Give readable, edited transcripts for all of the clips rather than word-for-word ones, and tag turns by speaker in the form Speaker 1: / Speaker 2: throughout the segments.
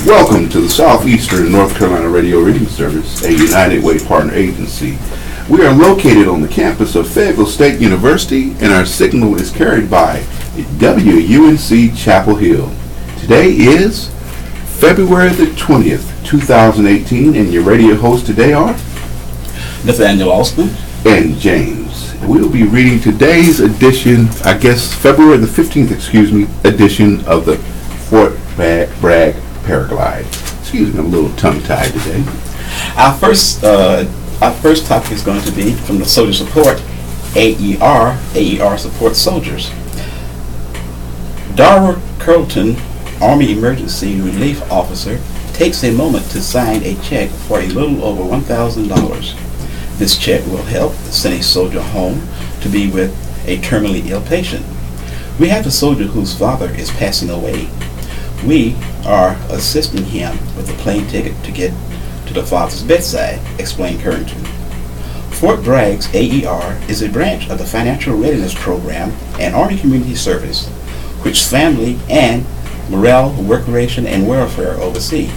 Speaker 1: Welcome to the Southeastern North Carolina Radio Reading Service, a United Way partner agency. We are located on the campus of Fayetteville State University, and our signal is carried by WUNC Chapel Hill. Today is February the 20th, 2018, and your radio hosts today are
Speaker 2: Nathaniel Alston
Speaker 1: and James. We will be reading today's edition, February the 15th, edition of the Fort Bragg Paraglide. Excuse me, I'm a little tongue-tied today.
Speaker 2: Our first topic is going to be from the Soldier Support, AER. AER supports soldiers. Dara Curlton, Army Emergency Relief Officer, takes a moment to sign a check for a little over $1,000. This check will help send a soldier home to be with a terminally ill patient. We have a soldier whose father is passing away. We are assisting him with a plane ticket to get to the father's bedside, explained Currington. Fort Bragg's AER is a branch of the Financial Readiness Program and Army Community Service, which Family and Morale, Recreation, and Welfare oversee.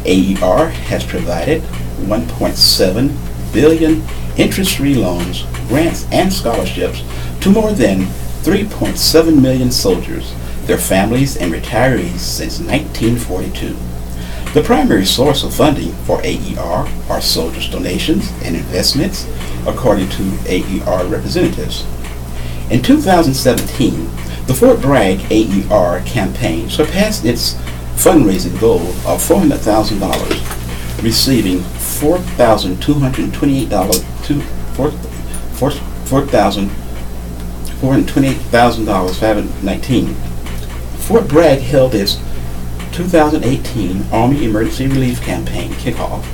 Speaker 2: AER has provided $1.7 billion interest-free loans, grants, and scholarships to more than 3.7 million soldiers, their families, and retirees since 1942. The primary source of funding for AER are soldiers' donations and investments, according to AER representatives. In 2017, the Fort Bragg AER campaign surpassed its fundraising goal of $400,000, receiving $428,519. Fort Bragg held its 2018 Army Emergency Relief Campaign kickoff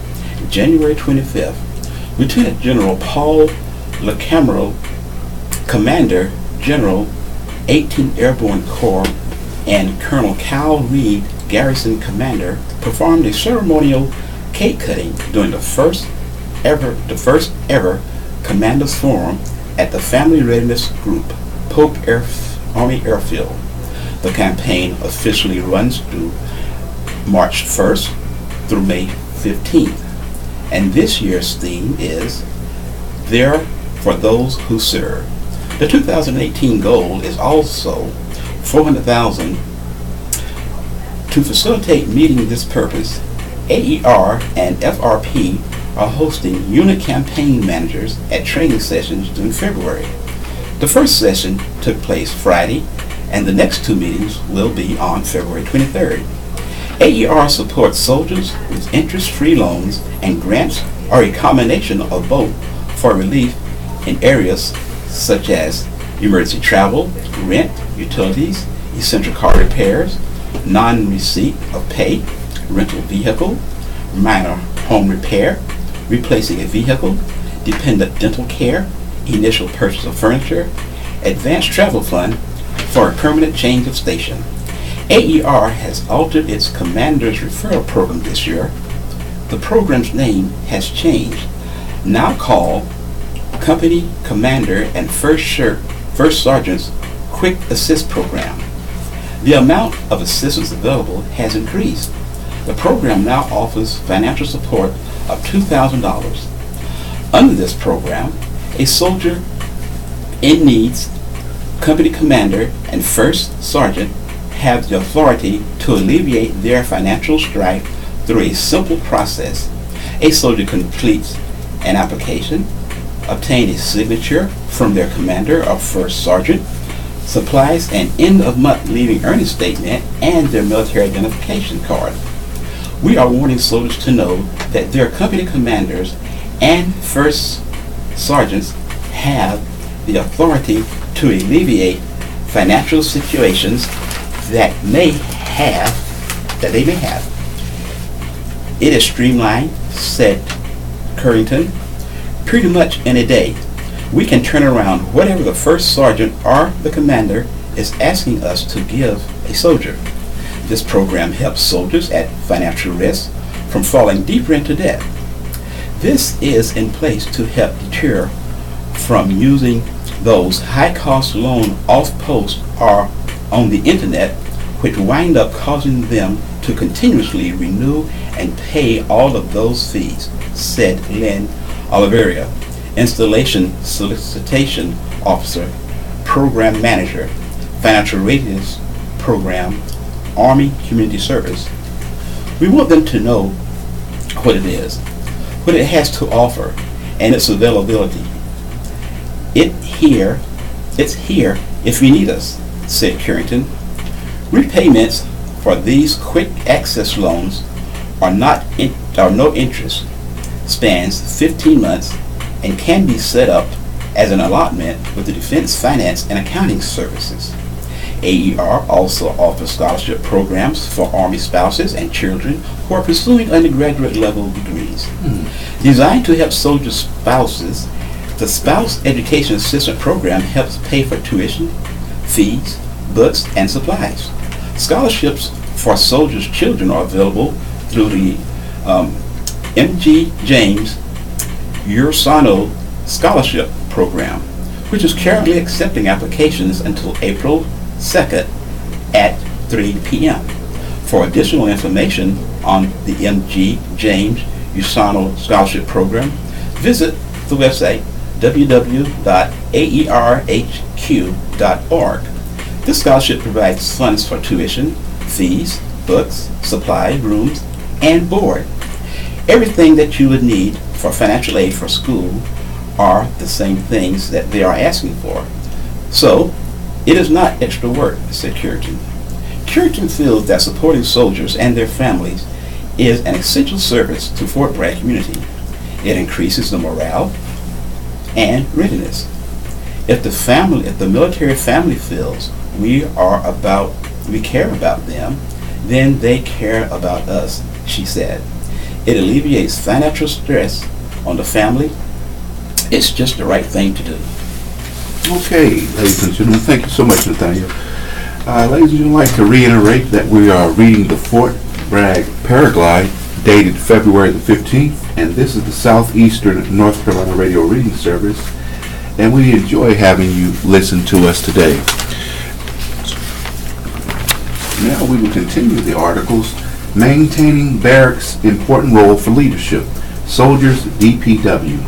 Speaker 2: January 25th. Lieutenant General Paul LaCamero, Commander General 18th Airborne Corps, and Colonel Cal Reed, Garrison Commander, performed a ceremonial cake cutting during the first ever Commanders Forum at the Family Readiness Group, Pope Army Airfield. The campaign officially runs through March 1st through May 15th, and this year's theme is There for Those Who Serve. The 2018 goal is also $400,000. To facilitate meeting this purpose, AER and FRP are hosting unit campaign managers at training sessions during February. The first session took place Friday, and the next two meetings will be on February 23rd. AER supports soldiers with interest-free loans and grants, or a combination of both, for relief in areas such as emergency travel, rent, utilities, essential car repairs, non-receipt of pay, rental vehicle, minor home repair, replacing a vehicle, dependent dental care, initial purchase of furniture, advanced travel fund for a permanent change of station. AER has altered its Commander's Referral Program this year. The program's name has changed, now called Company Commander and First Sergeant's Quick Assist Program. The amount of assistance available has increased. The program now offers financial support of $2,000. Under this program, a soldier in needs, company commander, and first sergeant have the authority to alleviate their financial strife through a simple process. A soldier completes an application, obtain a signature from their commander or first sergeant, supplies an end-of-month leaving earnings statement, and their military identification card. We are wanting soldiers to know that their company commanders and first sergeants have the authority to alleviate financial situations that they may have. It is streamlined, said Currington. Pretty much in a day, we can turn around whatever the first sergeant or the commander is asking us to give a soldier. This program helps soldiers at financial risk from falling deeper into debt. This is in place to help deter from using those high-cost loan off-post or on the internet, which wind up causing them to continuously renew and pay all of those fees, said Lynn Oliveria, Installation Solicitation Officer, Program Manager, Financial Readiness Program, Army Community Service. We want them to know what it is, what it has to offer, and its availability. It's here if you need us, said Carrington. Repayments for these quick access loans are no interest, spans 15 months, and can be set up as an allotment with the Defense Finance and Accounting Services. AER also offers scholarship programs for Army spouses and children who are pursuing undergraduate level degrees. Designed to help soldier spouses, the Spouse Education Assistance Program helps pay for tuition, fees, books, and supplies. Scholarships for soldiers' children are available through the M.G. James Ursano Scholarship Program, which is currently accepting applications until April 2nd at 3 p.m. For additional information on the M.G. James Ursano Scholarship Program, visit the website www.aerhq.org. This scholarship provides funds for tuition, fees, books, supply, rooms, and board. Everything that you would need for financial aid for school are the same things that they are asking for. So, it is not extra work, said Carrington. Carrington feels that supporting soldiers and their families is an essential service to Fort Bragg community. It increases the morale and readiness. If the military family feels we care about them, then they care about us, she said. It alleviates financial stress on the family. It's just the right thing to do.
Speaker 1: Okay, ladies and gentlemen, thank you so much, Nathaniel. Ladies and gentlemen, I'd like to reiterate that we are reading the Fort Bragg Paraglide, dated February the 15th, and this is the Southeastern North Carolina Radio Reading Service, and we enjoy having you listen to us today. Now we will continue the articles. Maintaining Barracks' Important Role for Leadership, Soldiers DPW.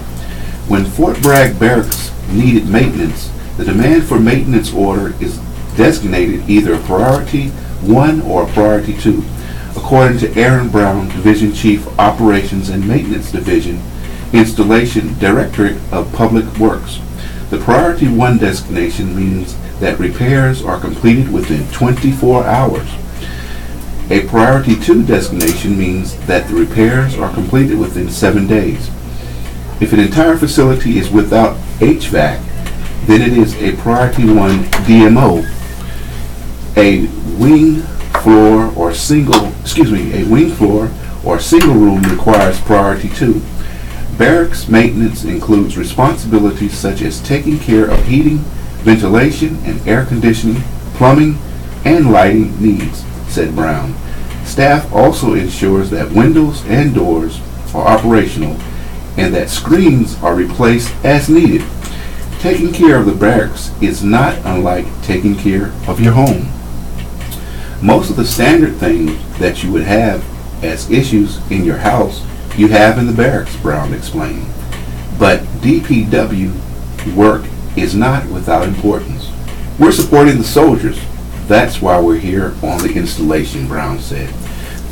Speaker 1: When Fort Bragg Barracks needed maintenance, the demand for maintenance order is designated either a Priority 1 or a Priority 2, according to Aaron Brown, Division Chief, Operations and Maintenance Division, Installation Directorate of Public Works. The Priority 1 designation means that repairs are completed within 24 hours. A Priority 2 designation means that the repairs are completed within 7 days. If an entire facility is without HVAC, then it is a Priority 1 DMO. A wing floor or single room requires Priority 2. Barracks maintenance includes responsibilities such as taking care of heating, ventilation, and air conditioning, plumbing, and lighting needs, said Brown. Staff also ensures that windows and doors are operational and that screens are replaced as needed. Taking care of the barracks is not unlike taking care of your home. Most of the standard things that you would have as issues in your house, you have in the barracks, Brown explained. But DPW work is not without importance. We're supporting the soldiers. That's why we're here on the installation, Brown said.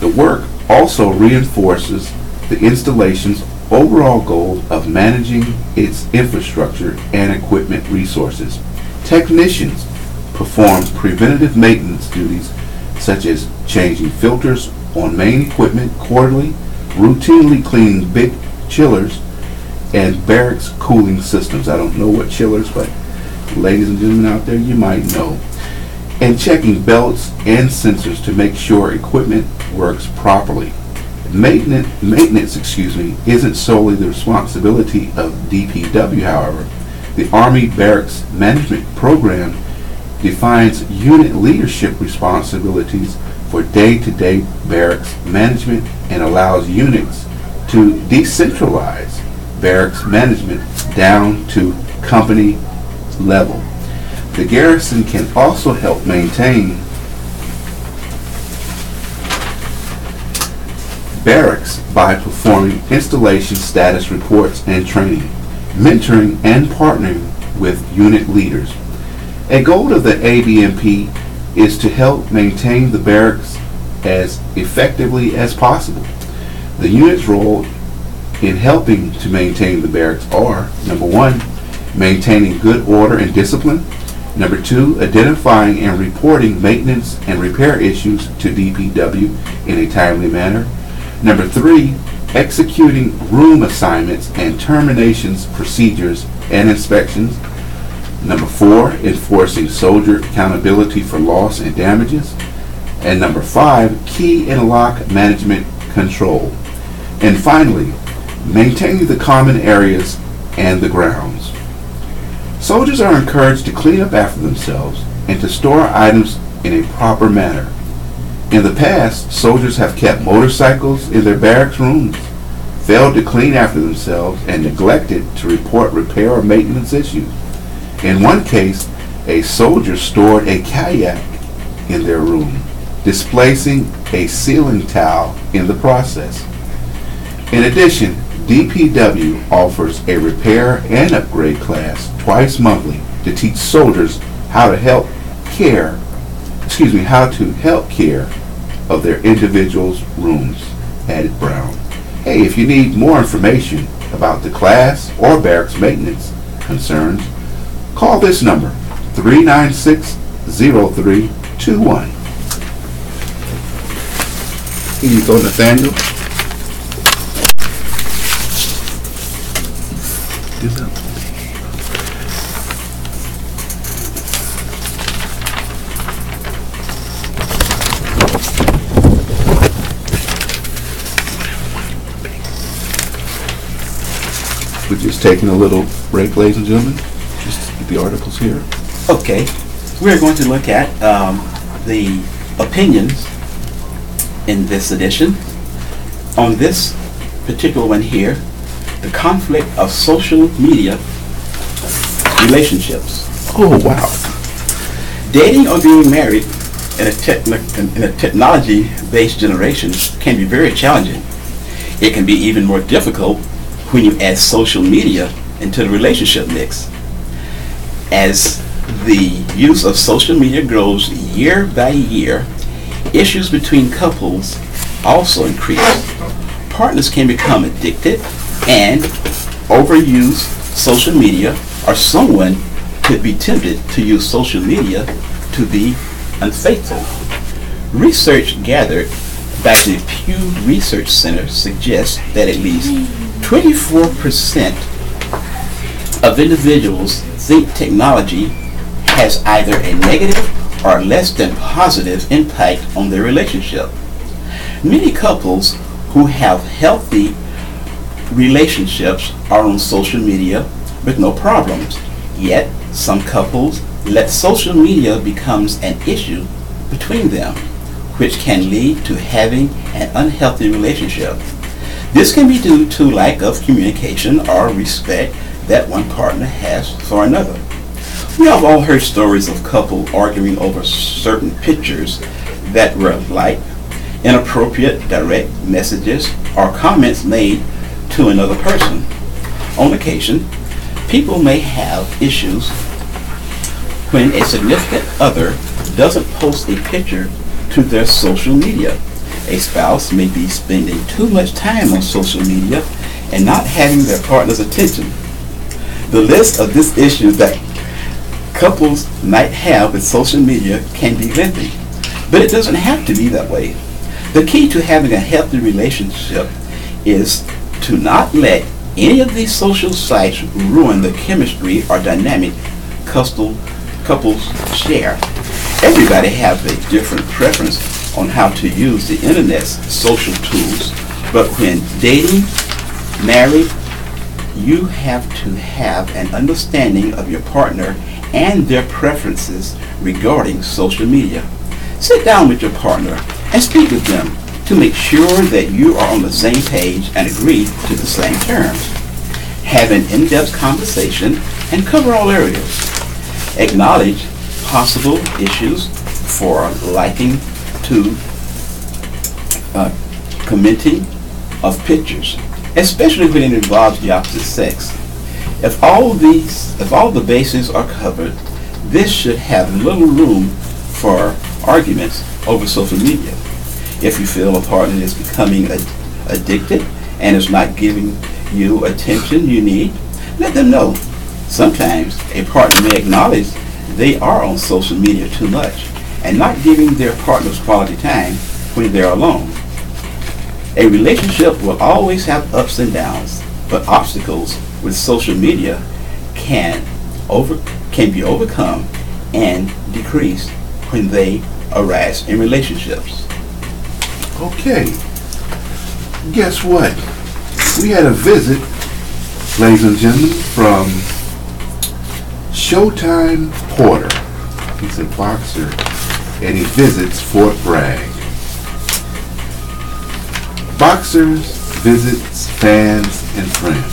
Speaker 1: The work also reinforces the installation's overall goal of managing its infrastructure and equipment resources. Technicians perform preventative maintenance duties such as changing filters on main equipment quarterly, routinely cleaning big chillers, and barracks cooling systems. I don't know what chillers, but ladies and gentlemen out there, you might know. And checking belts and sensors to make sure equipment works properly. Maintenance, isn't solely the responsibility of DPW, however. The Army Barracks Management Program defines unit leadership responsibilities for day-to-day barracks management and allows units to decentralize barracks management down to company level. The garrison can also help maintain barracks by performing installation status reports and training, mentoring and partnering with unit leaders. A goal of the ABMP is to help maintain the barracks as effectively as possible. The unit's role in helping to maintain the barracks are: number one, maintaining good order and discipline; number two, identifying and reporting maintenance and repair issues to DPW in a timely manner; number three, executing room assignments and terminations procedures and inspections; number four, enforcing soldier accountability for loss and damages; and number five, key and lock management control; and finally, maintaining the common areas and the grounds. Soldiers are encouraged to clean up after themselves and to store items in a proper manner. In the past, soldiers have kept motorcycles in their barracks rooms, failed to clean after themselves, and neglected to report repair or maintenance issues. In one case, a soldier stored a kayak in their room, displacing a ceiling tile in the process. In addition, DPW offers a repair and upgrade class twice monthly to teach soldiers how to help care of their individuals' rooms, added Brown. Hey, if you need more information about the class or barracks maintenance concerns, call this number, 396-0321. Here you go, Nathaniel. Do that. We're just taking a little break, ladies and gentlemen. Just get the articles here.
Speaker 2: Okay, we're going to look at the opinions in this edition. On this particular one here, the conflict of social media relationships.
Speaker 1: Oh, wow.
Speaker 2: Dating or being married in a technology-based generation can be very challenging. It can be even more difficult when you add social media into the relationship mix. As the use of social media grows year by year, issues between couples also increase. Partners can become addicted and overuse social media, or someone could be tempted to use social media to be unfaithful. Research gathered by the Pew Research Center suggests that at least 24% of individuals think technology has either a negative or less than positive impact on their relationship. Many couples who have healthy relationships are on social media with no problems. Yet, some couples let social media becomes an issue between them, which can lead to having an unhealthy relationship. This can be due to lack of communication or respect that one partner has for another. We have all heard stories of couples arguing over certain pictures that were liked, inappropriate direct messages, or comments made to another person. On occasion, people may have issues when a significant other doesn't post a picture to their social media. A spouse may be spending too much time on social media and not having their partner's attention. The list of these issues that couples might have with social media can be lengthy, but it doesn't have to be that way. The key to having a healthy relationship is to not let any of these social sites ruin the chemistry or dynamic couples share. Everybody has a different preference on how to use the internet's social tools, but when dating, married, you have to have an understanding of your partner and their preferences regarding social media. Sit down with your partner and speak with them to make sure that you are on the same page and agree to the same terms. Have an in-depth conversation and cover all areas. Acknowledge possible issues for liking to commenting of pictures, especially when it involves the opposite sex. If all the bases are covered, this should have little room for arguments over social media. If you feel a partner is becoming addicted and is not giving you attention you need, let them know. Sometimes a partner may acknowledge they are on social media too much and not giving their partners quality time when they're alone. A relationship will always have ups and downs, but obstacles with social media can be overcome and decreased when they arise in relationships.
Speaker 1: Okay, guess what? We had a visit, ladies and gentlemen, from Showtime Porter. He's a boxer and he visits Fort Bragg. Boxers, visits, fans, and friends.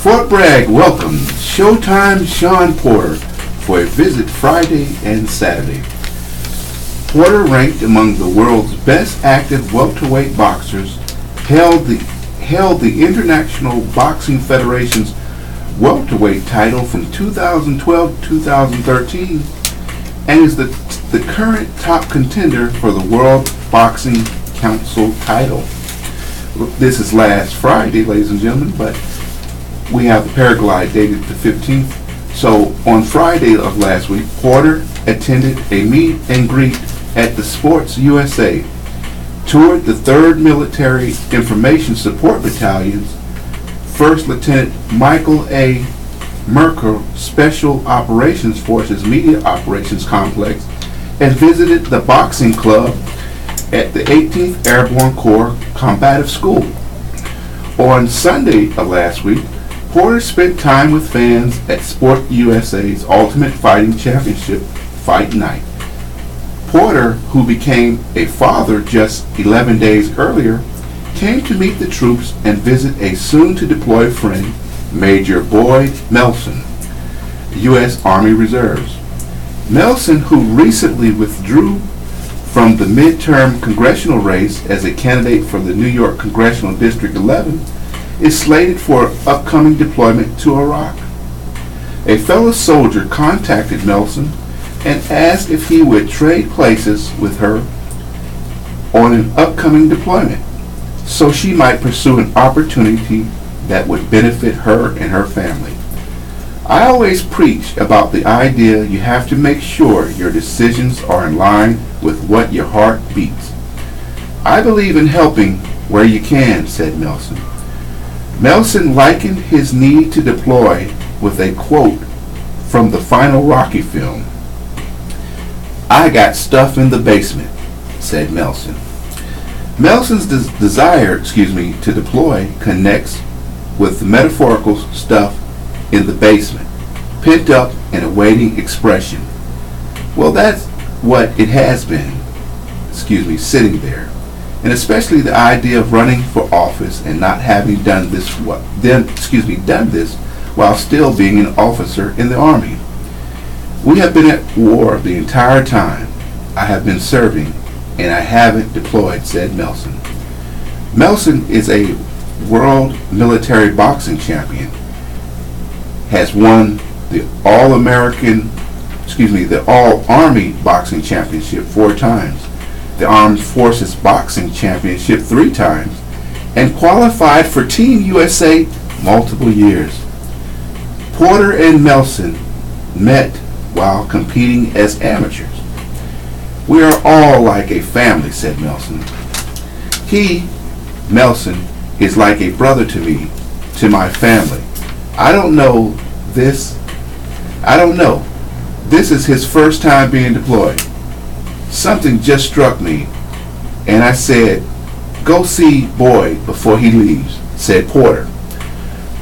Speaker 1: Fort Bragg welcomed Showtime Sean Porter for a visit Friday and Saturday. Porter, ranked among the world's best active welterweight boxers, held the International Boxing Federation's welterweight title from 2012 to 2013 and is the current top contender for the World Boxing Council title. This is last Friday, ladies and gentlemen, but we have the Paraglide dated the 15th. So on Friday of last week, Porter attended a meet and greet at the Sports USA, toured the 3rd Military Information Support Battalion's 1st Lieutenant Michael A. Merkel Special Operations Forces Media Operations Complex, and visited the boxing club at the 18th Airborne Corps Combative School. On Sunday of last week, Porter spent time with fans at Sport USA's Ultimate Fighting Championship Fight Night. Porter, who became a father just 11 days earlier, came to meet the troops and visit a soon-to-deploy friend, Major Boyd Melson, U.S. Army Reserves. Melson, who recently withdrew from the midterm congressional race as a candidate for the New York Congressional District 11, is slated for upcoming deployment to Iraq. A fellow soldier contacted Melson and asked if he would trade places with her on an upcoming deployment so she might pursue an opportunity that would benefit her and her family. I always preach about the idea you have to make sure your decisions are in line with what your heart beats. I believe in helping where you can, said Melson. Melson likened his need to deploy with a quote from the final Rocky film. "I got stuff in the basement," said Melson. Melson's desire to deploy connects with the metaphorical stuff in the basement, pent up and awaiting expression. Well, that's what it has been, sitting there. And especially the idea of running for office and not having done this while still being an officer in the Army. We have been at war the entire time I have been serving, and I haven't deployed, said Melson. Melson is a world military boxing champion, has won the the All-Army Boxing Championship 4 times, the Armed Forces Boxing Championship 3 times, and qualified for Team USA multiple years. Porter and Melson met while competing as amateurs. "We are all like a family," said Melson. Melson, is like a brother to me, to my family. I don't know. This is his first time being deployed. Something just struck me, and I said, go see Boyd before he leaves, said Porter.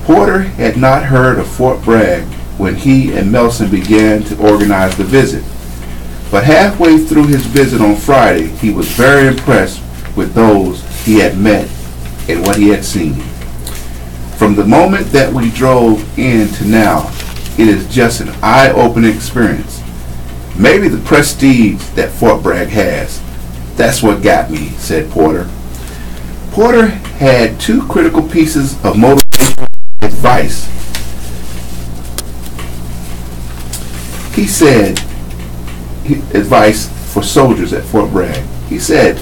Speaker 1: Porter had not heard of Fort Bragg when he and Melson began to organize the visit. But halfway through his visit on Friday, he was very impressed with those he had met and what he had seen. From the moment that we drove in to now, it is just an eye-opening experience. Maybe the prestige that Fort Bragg has. That's what got me, said Porter. Porter had two critical pieces of motivational advice. He said, advice for soldiers at Fort Bragg. He said,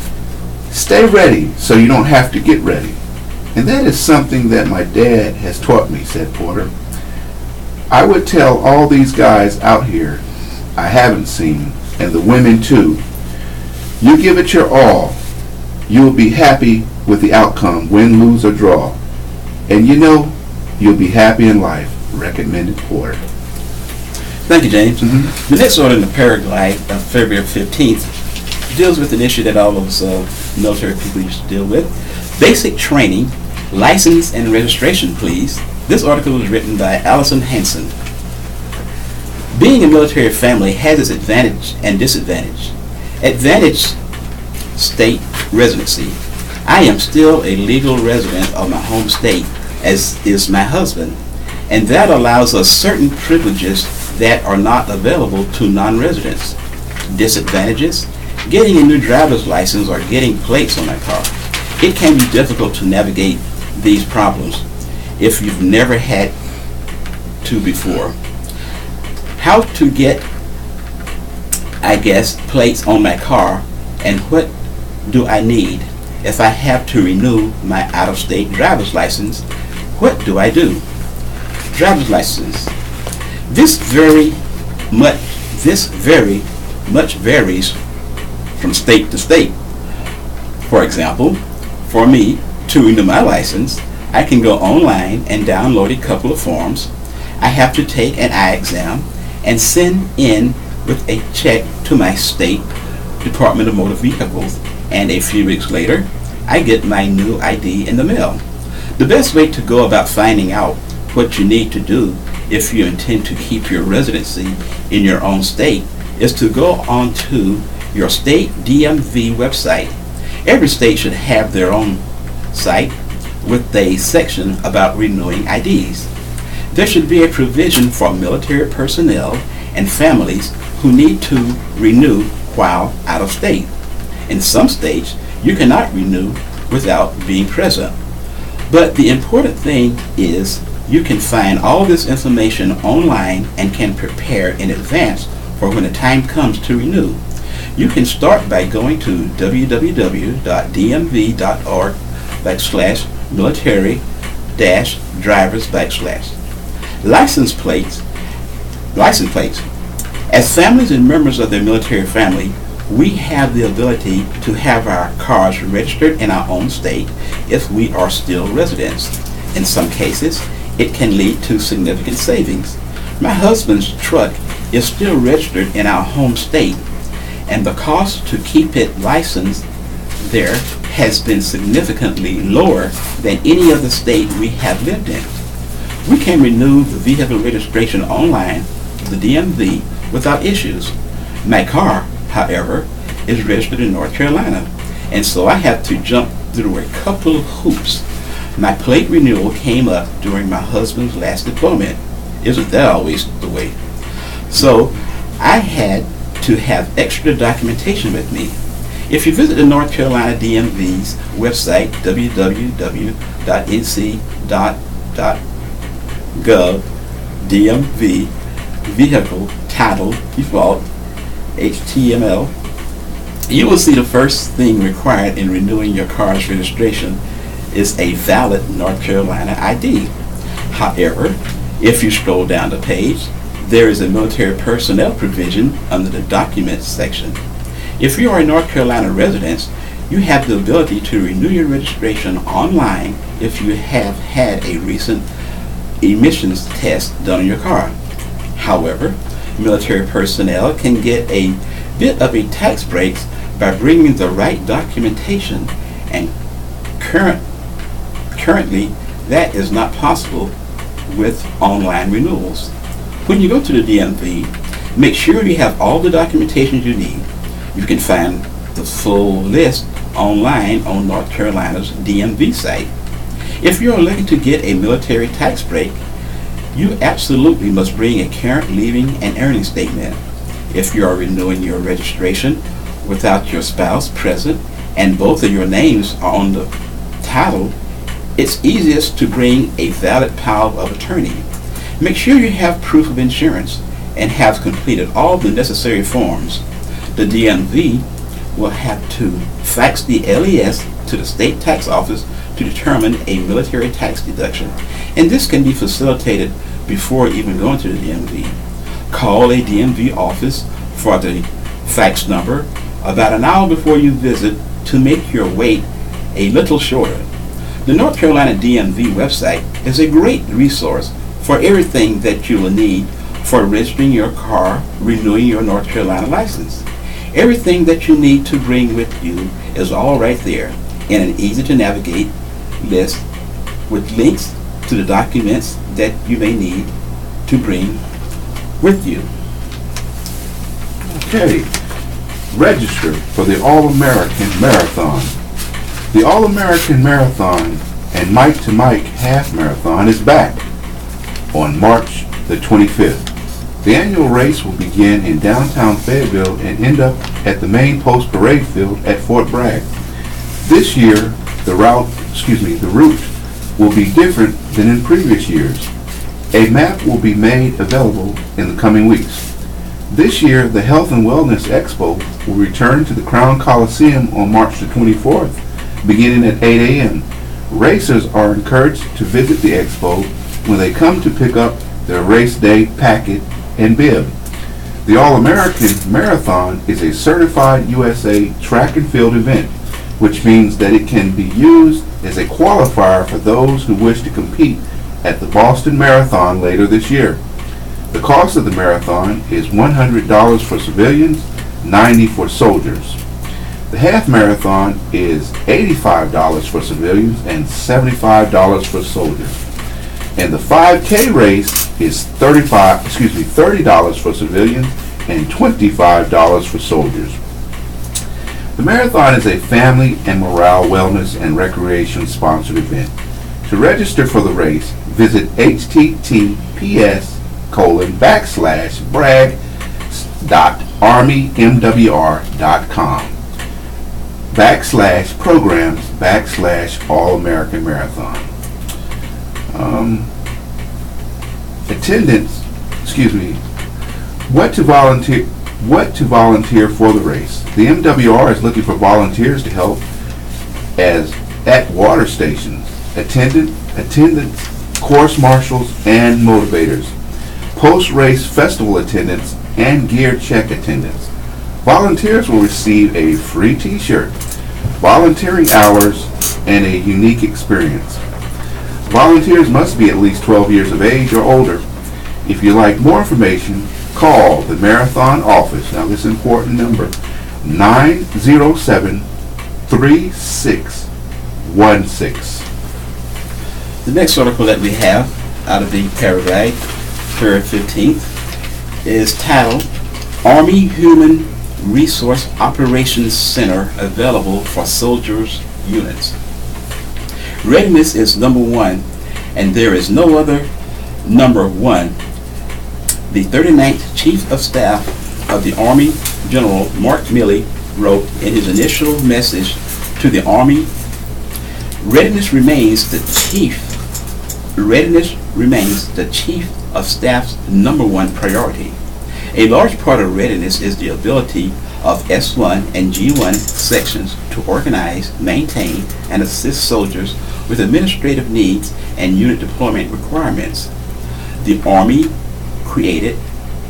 Speaker 1: stay ready so you don't have to get ready. And that is something that my dad has taught me, said Porter. I would tell all these guys out here I haven't seen, and the women too, you give it your all. You will be happy with the outcome, win, lose, or draw. And you know, you'll be happy in life, recommended Porter.
Speaker 2: Thank you, James. The next order in the Paraglide of February 15th deals with an issue that all of us military people used to deal with. Basic training, license, and registration, please. This article was written by Allison Hanson. Being a military family has its advantage and disadvantage. Advantage, state residency. I am still a legal resident of my home state, as is my husband, and that allows us certain privileges that are not available to non-residents. Disadvantages, getting a new driver's license or getting plates on my car. It can be difficult to navigate these problems if you've never had to before. How to get, plates on my car, and what do I need? If I have to renew my out-of-state driver's license, what do I do? Driver's license. This very much varies from state to state. For example, for me, to renew my license, I can go online and download a couple of forms. I have to take an eye exam and send in with a check to my state Department of Motor Vehicles, and a few weeks later, I get my new ID in the mail. The best way to go about finding out what you need to do if you intend to keep your residency in your own state is to go on to your state DMV website. Every state should have their own site with a section about renewing IDs. There should be a provision for military personnel and families who need to renew while out of state. In some states, you cannot renew without being present. But the important thing is you can find all this information online and can prepare in advance for when the time comes to renew. You can start by going to www.dmv.org/military-drivers/. License plates. As families and members of the military family, we have the ability to have our cars registered in our own state if we are still residents. In some cases, it can lead to significant savings. My husband's truck is still registered in our home state, and the cost to keep it licensed there has been significantly lower than any other state we have lived in. We can renew the vehicle registration online with the DMV without issues. My car, however, is registered in North Carolina, and so I have to jump through a couple of hoops. My plate renewal came up during my husband's last deployment. Isn't that always the way? So I had to have extra documentation with me. If you visit the North Carolina DMV's website, www.nc.gov, DMV, vehicle, title, default, HTML, you will see the first thing required in renewing your car's registration is a valid North Carolina ID. However, if you scroll down the page, there is a military personnel provision under the Documents section. If you are a North Carolina resident, you have the ability to renew your registration online if you have had a recent emissions test done on your car. However, military personnel can get a bit of a tax break by bringing the right documentation, and currently that is not possible with online renewals. When you go to the DMV, make sure you have all the documentation you need. You can find the full list online on North Carolina's DMV site. If you are looking to get a military tax break, you absolutely must bring a current leaving and earning statement. If you are renewing your registration without your spouse present and both of your names are on the Title, it's easiest to bring a valid power of attorney. Make sure you have proof of insurance and have completed all the necessary forms. The DMV will have to fax the LES to the state tax office to determine a military tax deduction, and this can be facilitated before even going to the DMV. Call a DMV office for the fax number about an hour before you visit to make your wait a little shorter. The North Carolina DMV website is a great resource for everything that you will need for registering your car, renewing your North Carolina license. Everything that you need to bring with you is all right there in an easy to navigate list with links to the documents that you may need to bring with you.
Speaker 1: Okay, register for the All-American Marathon. The All-American Marathon and Mike to Mike Half Marathon is back on March the 25th. The annual race will begin in downtown Fayetteville and end up at the main post parade field at Fort Bragg. This year, the route will be different than in previous years. A map will be made available in the coming weeks. This year, the Health and Wellness Expo will return to the Crown Coliseum on March the 24th, beginning at 8 a.m. Racers are encouraged to visit the expo when they come to pick up their race day packet and bib. The All-American Marathon is a certified USA track and field event, which means that it can be used as a qualifier for those who wish to compete at the Boston Marathon later this year. The cost of the marathon is $100 for civilians, $90 for soldiers. The half marathon is $85 for civilians and $75 for soldiers. And the 5K race is $30 for civilians and $25 for soldiers. The marathon is a family and morale, wellness, and recreation sponsored event. To register for the race, visit https://brag.armymwr.com/programs/All-American Marathon. What to volunteer for the race. The MWR is looking for volunteers to help at water stations, attendants, course marshals, and motivators, post-race festival attendants, and gear check attendants. Volunteers will receive a free t-shirt, volunteering hours, and a unique experience. Volunteers must be at least 12 years of age or older. If you'd like more information, call the Marathon office. Now this important number, 907-3616.
Speaker 2: The next article that we have out of the Paraglide Feb 15th is titled Army Human Resource Operations Center Available for Soldiers Units. Readiness is number one, and there is no other number one. The 39th Chief of Staff of the Army, General Mark Milley, wrote in his initial message to the Army, readiness remains the Chief of Staff's number one priority. A large part of readiness is the ability of S1 and G1 sections to organize, maintain, and assist soldiers with administrative needs and unit deployment requirements. The Army created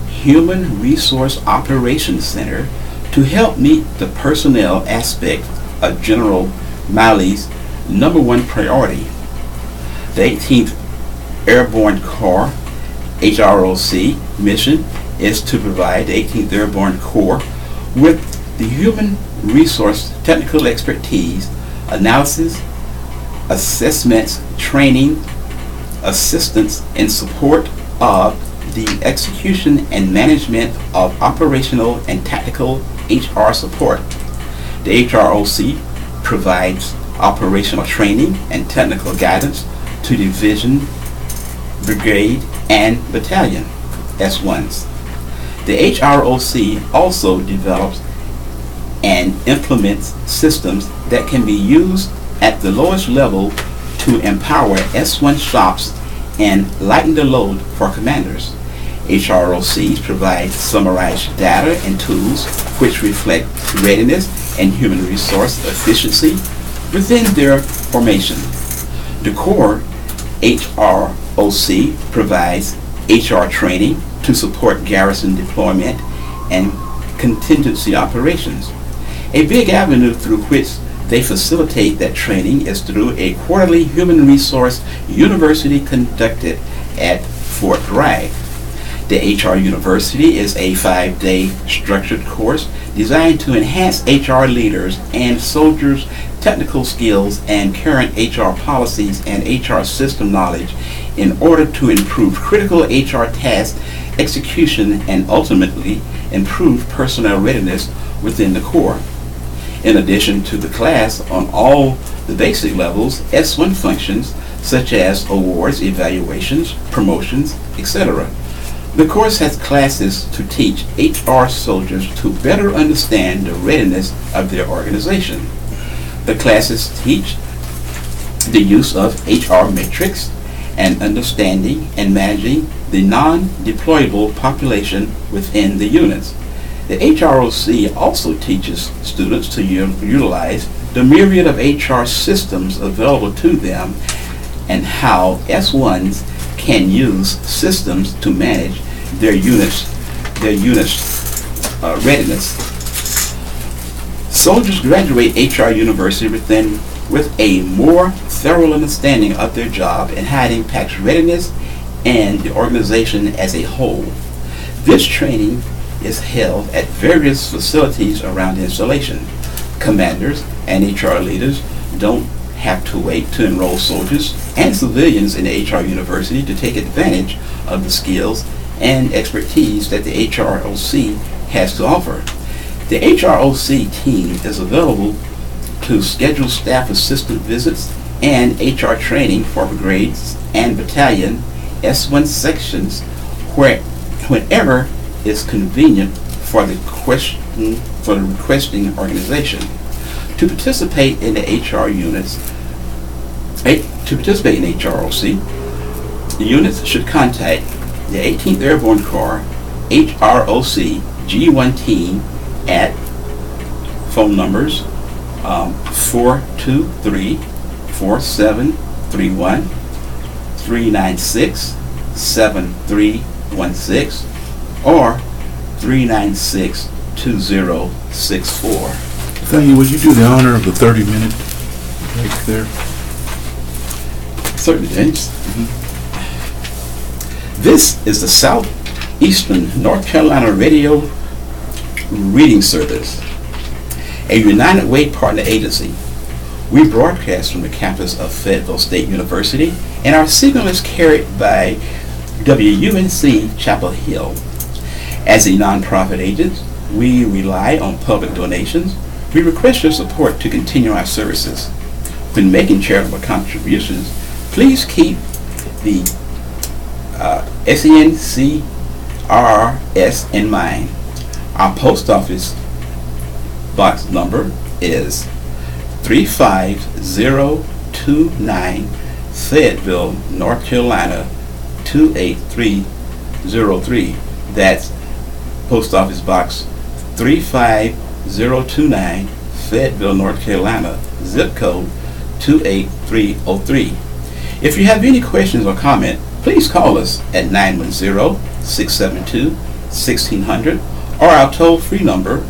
Speaker 2: Human Resource Operations Center to help meet the personnel aspect of General Milley's number one priority. The 18th Airborne Corps HROC mission is to provide the 18th Airborne Corps with the human resource technical expertise, analysis, assessments, training, assistance, and support of the execution and management of operational and tactical HR support. The HROC provides operational training and technical guidance to division, brigade, and battalion S1s. The HROC also develops and implements systems that can be used at the lowest level to empower S1 shops and lighten the load for commanders. HROCs provide summarized data and tools which reflect readiness and human resource efficiency within their formation. The core HROC provides HR training to support garrison deployment and contingency operations. A big avenue through which they facilitate that training is through a quarterly human resource university conducted at Fort Bragg. The HR University is a 5-day structured course designed to enhance HR leaders and soldiers' technical skills and current HR policies and HR system knowledge in order to improve critical HR task execution and ultimately improve personnel readiness within the Corps. In addition to the class on all the basic levels, S1 functions such as awards, evaluations, promotions, etc. The course has classes to teach HR soldiers to better understand the readiness of their organization. The classes teach the use of HR metrics and understanding and managing the non-deployable population within the units. The HROC also teaches students to utilize the myriad of HR systems available to them and how S1s can use systems to manage their units' readiness. Soldiers graduate HR University with a more thorough understanding of their job and how it impacts readiness and the organization as a whole. This training is held at various facilities around the installation. Commanders and HR leaders don't have to wait to enroll soldiers and civilians in the HR University to take advantage of the skills and expertise that the HROC has to offer. The HROC team is available to schedule staff assistant visits and HR training for brigades and battalion S1 sections whenever is convenient for the requesting organization. To participate in the HR units, to participate in HROC, the units should contact the 18th Airborne Corps HROC G1 team at phone numbers 423-4731, 396-7316, or 396-2064.
Speaker 1: Nathaniel, would you do the honor of the 30-minute break there?
Speaker 2: Certainly, James. This is the Southeastern North Carolina Radio Reading Service, a United Way partner agency. We broadcast from the campus of Fayetteville State University, and our signal is carried by WUNC Chapel Hill. As a nonprofit agent, we rely on public donations. We request your support to continue our services. When making charitable contributions, please keep the SENCRS in mind. Our post office box number is 35029, Fayetteville, North Carolina 28303. That's post office box 35029, Fayetteville, North Carolina, zip code 28303. If you have any questions or comment, please call us at 910-672-1600 or our toll-free number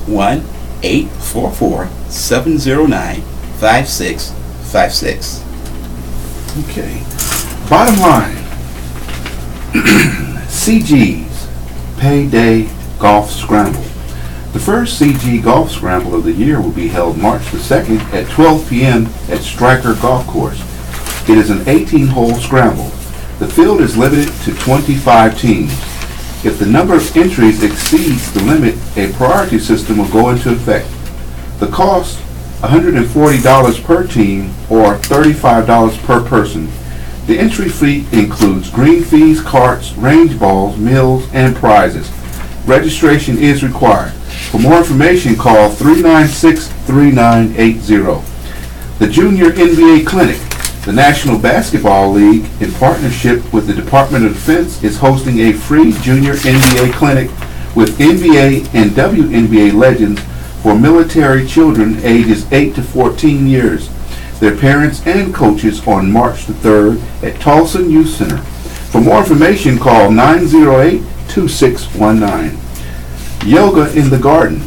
Speaker 2: 1-844-709-5656.
Speaker 1: Okay. Bottom line, CG's Payday Golf Scramble. The first CG Golf Scramble of the year will be held March the 2nd at 12 p.m. at Stryker Golf Course. It is an 18-hole scramble. The field is limited to 25 teams. If the number of entries exceeds the limit, a priority system will go into effect. The cost, $140 per team or $35 per person. The entry fee includes green fees, carts, range balls, meals, and prizes. Registration is required. For more information, call 396-3980. The Junior NBA Clinic. The National Basketball League, in partnership with the Department of Defense, is hosting a free Junior NBA Clinic with NBA and WNBA legends for military children ages 8 to 14 years, their parents and coaches on March the 3rd at Tolson Youth Center. For more information, call 908-2619. Yoga in the Garden.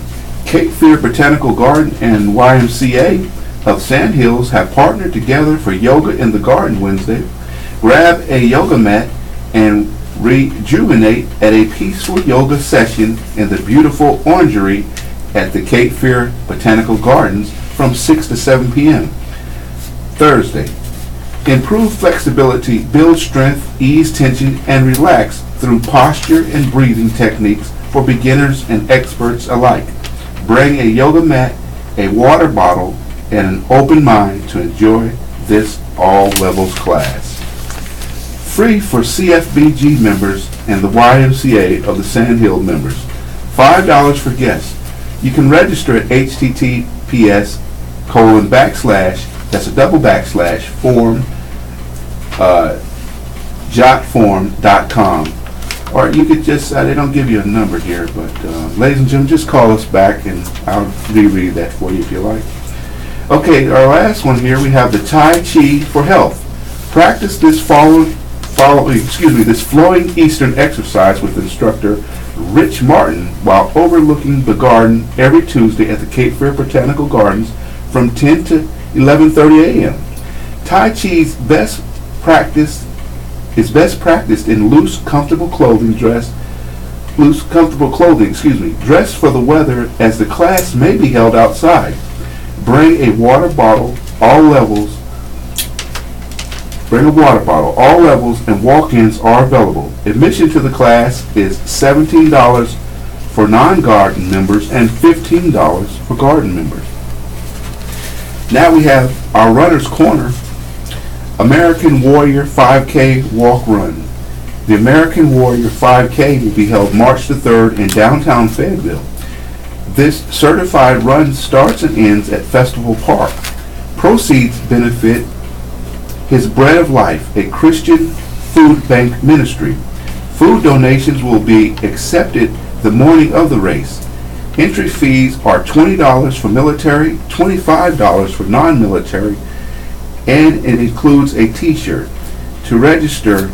Speaker 1: Cape Fear Botanical Garden and YMCA of Sand Hills have partnered together for Yoga in the Garden Wednesday. Grab a yoga mat and rejuvenate at a peaceful yoga session in the beautiful orangery at the Cape Fear Botanical Gardens from 6 to 7 p.m. Thursday. Improve flexibility, build strength, ease tension, and relax through posture and breathing techniques for beginners and experts alike. Bring a yoga mat, a water bottle, and an open mind to enjoy this all-levels class. Free for CFBG members and the YMCA of the Sand Hill members. $5 for guests. You can register at https:// that's a double backslash form jotform.com, or you could just they don't give you a number here, but ladies and gentlemen, just call us back and I'll reread that for you if you like. Okay, our last one here, we have the Tai Chi for Health. Practice this this flowing Eastern exercise with instructor Rich Martin while overlooking the garden every Tuesday at the Cape Fear Botanical Gardens from 10 to 11:30 a.m. Tai Chi's best practiced in loose, comfortable clothing, dressed for the weather, as the class may be held outside. Bring a water bottle, all levels. And walk-ins are available. Admission to the class is $17 for non-garden members and $15 for garden members. Now we have our Runner's Corner, American Warrior 5K Walk Run. The American Warrior 5K will be held March the 3rd in downtown Fayetteville. This certified run starts and ends at Festival Park. Proceeds benefit His Bread of Life, a Christian food bank ministry. Food donations will be accepted the morning of the race. Entry fees are $20 for military, $25 for non-military, and it includes a t-shirt. To register,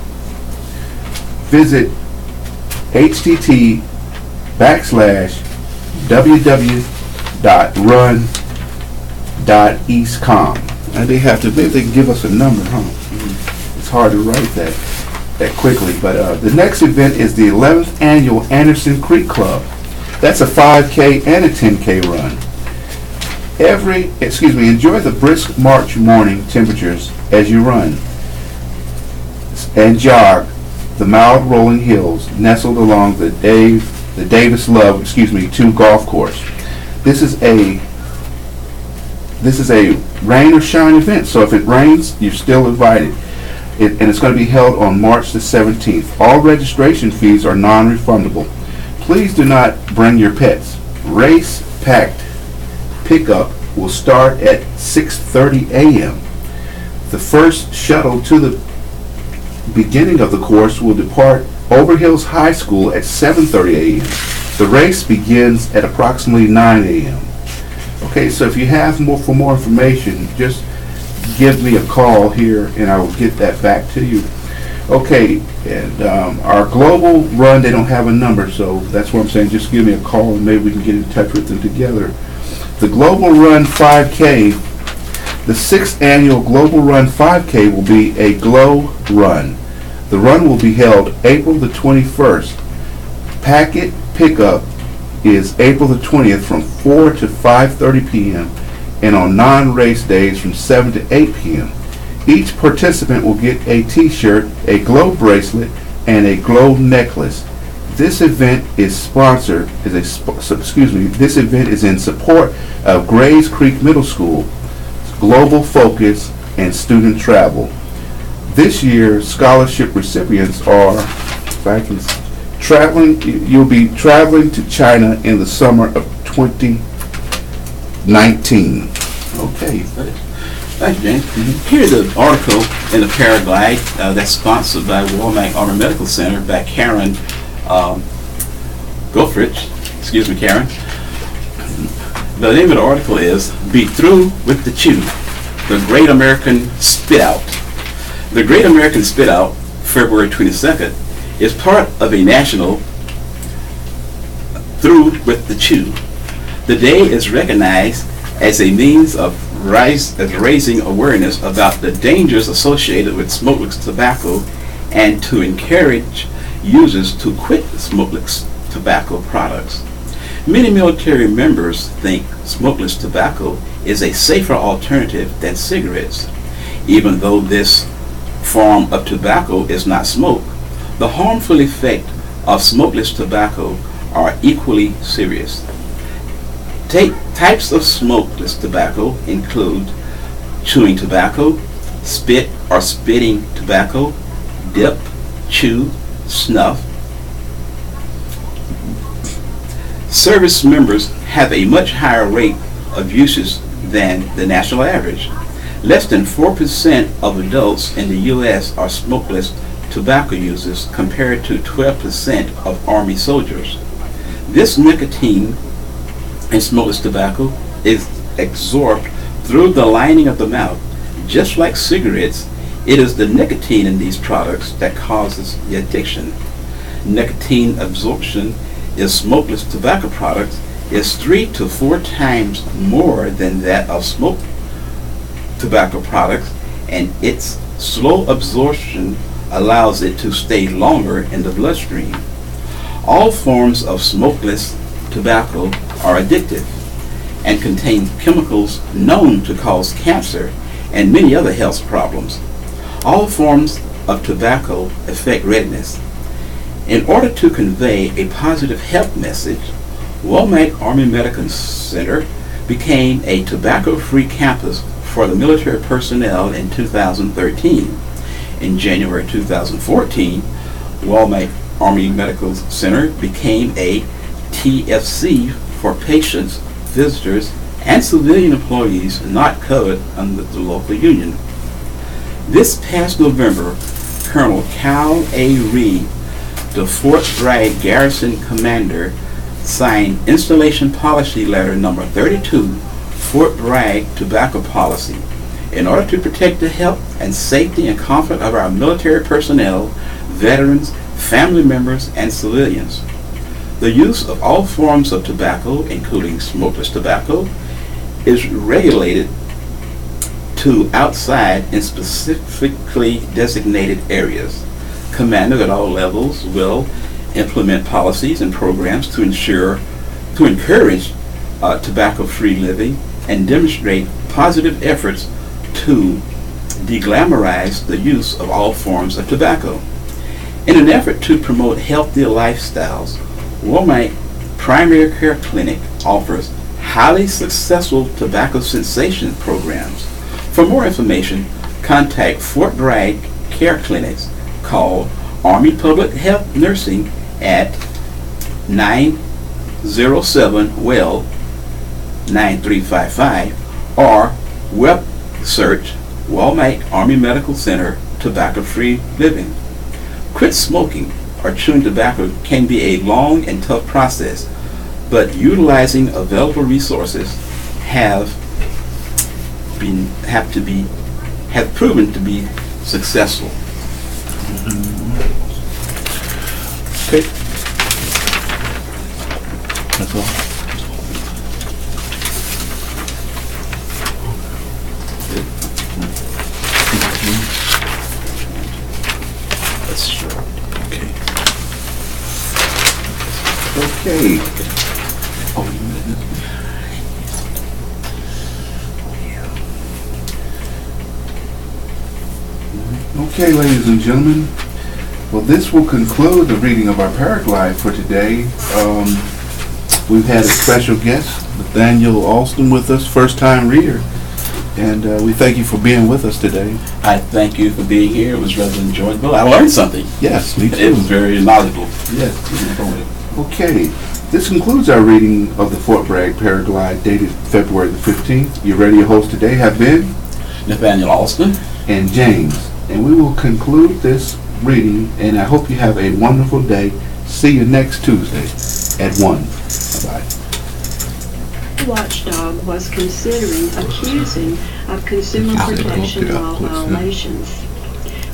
Speaker 1: visit http://www.run.eastcom. And maybe they can give us a number, huh? It's hard to write that quickly. But the next event is the 11th annual Anderson Creek Club. That's a 5K and a 10K run. Enjoy the brisk March morning temperatures as you run and jog the mild rolling hills nestled along the Davis Love 2 golf course. This is a rain or shine event, so if it rains, you're still invited. And it's going to be held on March the 17th. All registration fees are non-refundable. Please do not bring your pets. Race packed pickup will start at 6:30 a.m. The first shuttle to the beginning of the course will depart Overhills High School at 7:30 a.m. The race begins at approximately 9 a.m. Okay, so if you have more information, just give me a call here and I will get that back to you. Okay, and our global run, they don't have a number, so that's what I'm saying. Just give me a call and maybe we can get in touch with them together. The Global Run 5K, the 6th annual Global Run 5K will be a glow run. The run will be held April the 21st. Packet pickup is April the 20th from 4 to 5:30 p.m. and on non-race days from 7 to 8 p.m. Each participant will get a t-shirt, a glow bracelet, and a glow necklace. This event is This event is in support of Grays Creek Middle School, global focus, and student travel. This year's scholarship recipients are, you'll be traveling to China in the summer of 2019. Okay.
Speaker 2: Thank you, James. Here's the article in the Paraglide that's sponsored by Womack Army Medical Center by Karen Goffrich. Excuse me, Karen. The name of the article is "Be Through with the Chew: The Great American Spit Out." The Great American Spit Out, February 22nd, is part of a national Through with the Chew. The day is recognized as a means of raising awareness about the dangers associated with smokeless tobacco and to encourage users to quit smokeless tobacco products. Many military members think smokeless tobacco is a safer alternative than cigarettes. Even though this form of tobacco is not smoke, the harmful effects of smokeless tobacco are equally serious. Types of smokeless tobacco include chewing tobacco, spit or spitting tobacco, dip, chew, snuff. Service members have a much higher rate of usage than the national average. Less than 4% of adults in the U.S. are smokeless tobacco users compared to 12% of Army soldiers. This nicotine in smokeless tobacco is absorbed through the lining of the mouth. Just like cigarettes, it is the nicotine in these products that causes the addiction. Nicotine absorption in smokeless tobacco products is 3 to 4 times more than that of smoked tobacco products, and its slow absorption allows it to stay longer in the bloodstream. All forms of smokeless tobacco are addictive and contain chemicals known to cause cancer and many other health problems. All forms of tobacco affect readiness. In order to convey a positive health message, Womack Army Medical Center became a tobacco-free campus for the military personnel in 2013. In January 2014, Womack Army Medical Center became a TFC for patients, visitors, and civilian employees not covered under the local union. This past November, Colonel Cal A. Reed, the Fort Bragg Garrison Commander, signed Installation Policy Letter Number 32, Fort Bragg Tobacco Policy, in order to protect the health and safety and comfort of our military personnel, veterans, family members, and civilians. The use of all forms of tobacco, including smokeless tobacco, is regulated to outside in specifically designated areas. Commanders at all levels will implement policies and programs to encourage tobacco-free living and demonstrate positive efforts to deglamorize the use of all forms of tobacco. In an effort to promote healthier lifestyles, Womack Primary Care Clinic offers highly successful tobacco cessation programs. For more information, contact Fort Bragg Care Clinics. Call Army Public Health Nursing at 907-WELL-9355 or web search Womack Army Medical Center Tobacco-Free Living. Quit smoking or chewing tobacco can be a long and tough process, but utilizing available resources have proven to be successful.
Speaker 1: Okay. That's all.
Speaker 2: That's true.
Speaker 1: Okay. Okay. Oh, okay, ladies and gentlemen. Well, this will conclude the reading of our Paraglide for today. We've had a special guest, Nathaniel Alston, with us, first-time reader. And we thank you for being with us today.
Speaker 2: I thank you for being here. It was rather enjoyable. I learned something.
Speaker 1: Yes, me too.
Speaker 2: It was very knowledgeable.
Speaker 1: Yes. Okay. This concludes our reading of the Fort Bragg Paraglide dated February the 15th. Your radio hosts today have been
Speaker 2: Nathaniel Alston,
Speaker 1: and James. And we will conclude this reading, and I hope you have a wonderful day. See you next Tuesday at 1. Bye-bye.
Speaker 3: The watchdog was considering accusing of consumer protection law violations.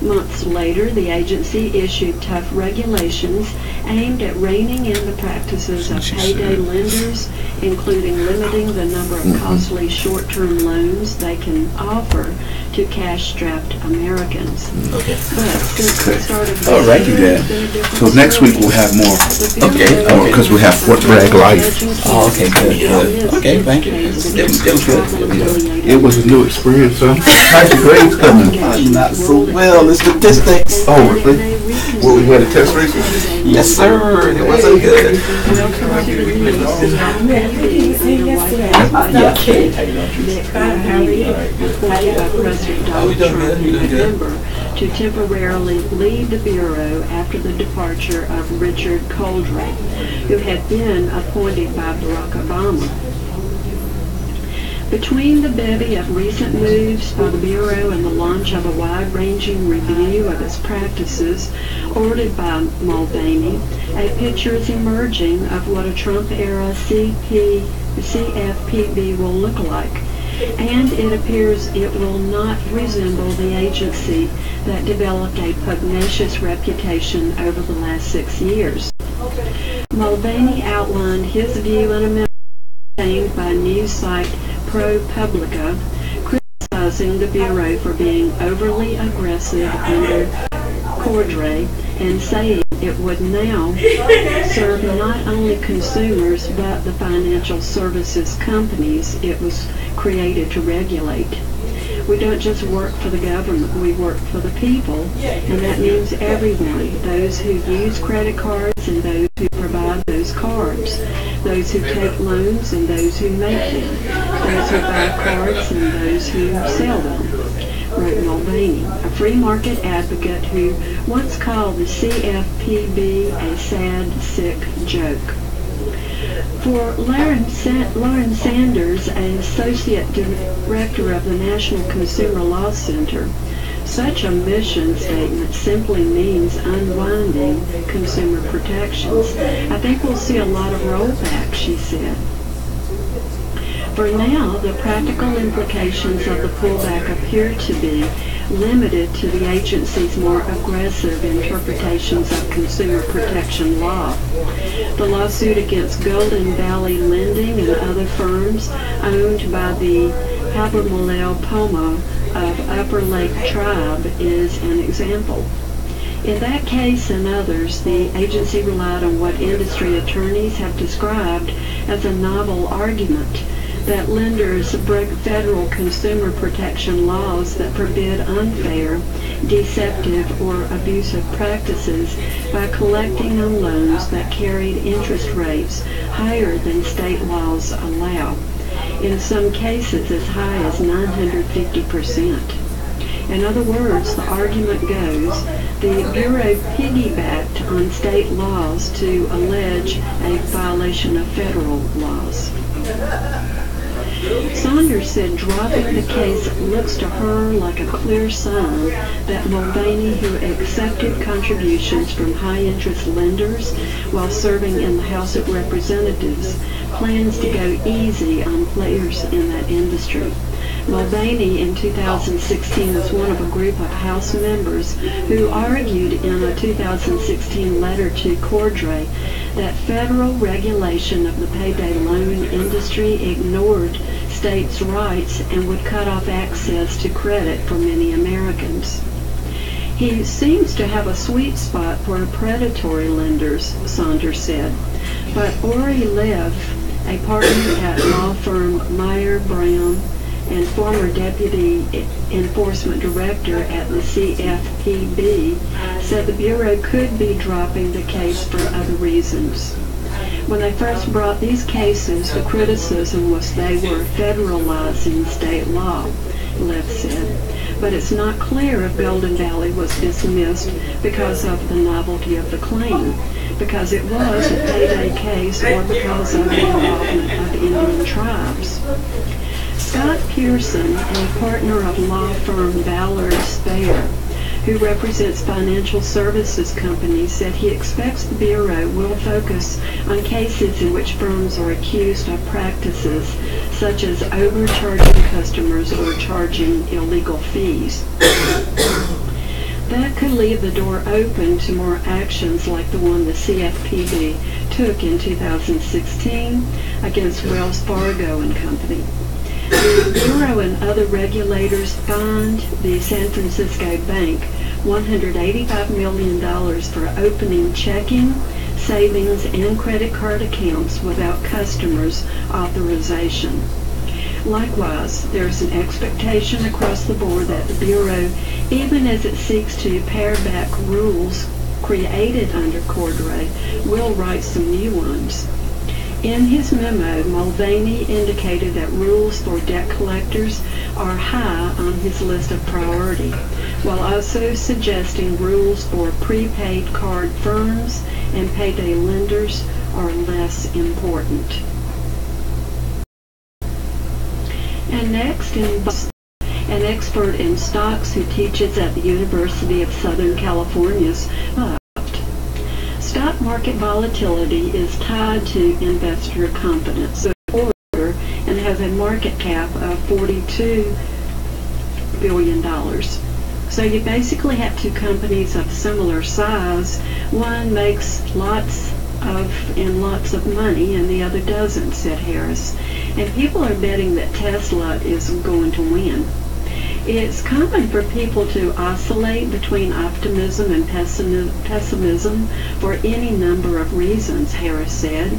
Speaker 3: Months later, the agency issued tough regulations aimed at reining in the practices of payday lenders, including limiting the number of costly short-term loans they can offer to cash-strapped Americans.
Speaker 2: Okay.
Speaker 3: But since the start of
Speaker 2: All right, you
Speaker 3: year,
Speaker 2: did.
Speaker 3: it's been a different
Speaker 1: So next week
Speaker 3: story.
Speaker 1: we'll have more.
Speaker 2: Okay,
Speaker 1: because we have Fort Bragg Life.
Speaker 2: Oh, okay, good. Okay, thank you. It was good.
Speaker 1: It was a new experience, son. How's your grades coming?
Speaker 2: Not so well. The statistics.
Speaker 1: Oh, really? Well, we had a test recently?
Speaker 2: Yes, sir. It wasn't good.
Speaker 3: Welcome to the news.
Speaker 2: Yeah.
Speaker 3: Nick Haley, appointed by President Donald Trump in November to temporarily lead the Bureau after the departure of Richard Coldray, who had been appointed by Barack Obama. Between the bevy of recent moves by the Bureau and the launch of a wide-ranging review of its practices ordered by Mulvaney, a picture is emerging of what a Trump-era CFPB will look like, and it appears it will not resemble the agency that developed a pugnacious reputation over the last 6 years. Mulvaney outlined his view in a memo obtained by news site ProPublica, criticizing the Bureau for being overly aggressive under Cordray and saying it would now serve not only consumers but the financial services companies it was created to regulate. We don't just work for the government, we work for the people, and that means everyone, those who use credit cards and those who provide those cards, those who take loans and those who make them, those who buy cards and those who sell them, wrote Mulvaney, a free market advocate who once called the CFPB a sad, sick joke. For Lauren Sanders, an associate director of the National Consumer Law Center, such a mission statement simply means unwinding consumer protections. I think we'll see a lot of rollback, she said. For now, the practical implications of the pullback appear to be limited to the agency's more aggressive interpretations of consumer protection law. The lawsuit against Golden Valley Lending and other firms owned by the Habermalel Pomo of Upper Lake Tribe is an example. In that case and others, the agency relied on what industry attorneys have described as a novel argument that lenders break federal consumer protection laws that forbid unfair, deceptive, or abusive practices by collecting on loans that carried interest rates higher than state laws allow, in some cases as high as 950%. In other words, the argument goes, the Bureau piggybacked on state laws to allege a violation of federal laws. Saunders said dropping the case looks to her like a clear sign that Mulvaney, who accepted contributions from high-interest lenders while serving in the House of Representatives, plans to go easy on players in that industry. Mulvaney in 2016 was one of a group of House members who argued in a 2016 letter to Cordray that federal regulation of the payday loan industry ignored states' rights and would cut off access to credit for many Americans. He seems to have a sweet spot for predatory lenders, Saunders said, but Ori Lev, a partner at law firm Meyer Brown and former Deputy Enforcement Director at the CFPB, said the Bureau could be dropping the case for other reasons. When they first brought these cases, the criticism was they were federalizing state law, Lev said. But it's not clear if Golden Valley was dismissed because of the novelty of the claim, because it was a payday case, or because of the involvement of Indian tribes. Scott Pearson, a partner of law firm Ballard Speyer, who represents financial services companies, said he expects the Bureau will focus on cases in which firms are accused of practices such as overcharging customers or charging illegal fees. That could leave the door open to more actions like the one the CFPB took in 2016 against Wells Fargo and Company. The Bureau and other regulators fined the San Francisco bank $185 million for opening checking, savings, and credit card accounts without customers' authorization. Likewise, there is an expectation across the board that the Bureau, even as it seeks to pare back rules created under Cordray, will write some new ones. In his memo, Mulvaney indicated that rules for debt collectors are high on his list of priority, while also suggesting rules for prepaid card firms and payday lenders are less important. And next, an expert in stocks who teaches at the University of Southern California's stock market volatility is tied to investor confidence and has a market cap of $42 billion. So you basically have two companies of similar size. One makes lots of money and the other doesn't, said Harris. And people are betting that Tesla is going to win. It's common for people to oscillate between optimism and pessimism for any number of reasons, Harris said.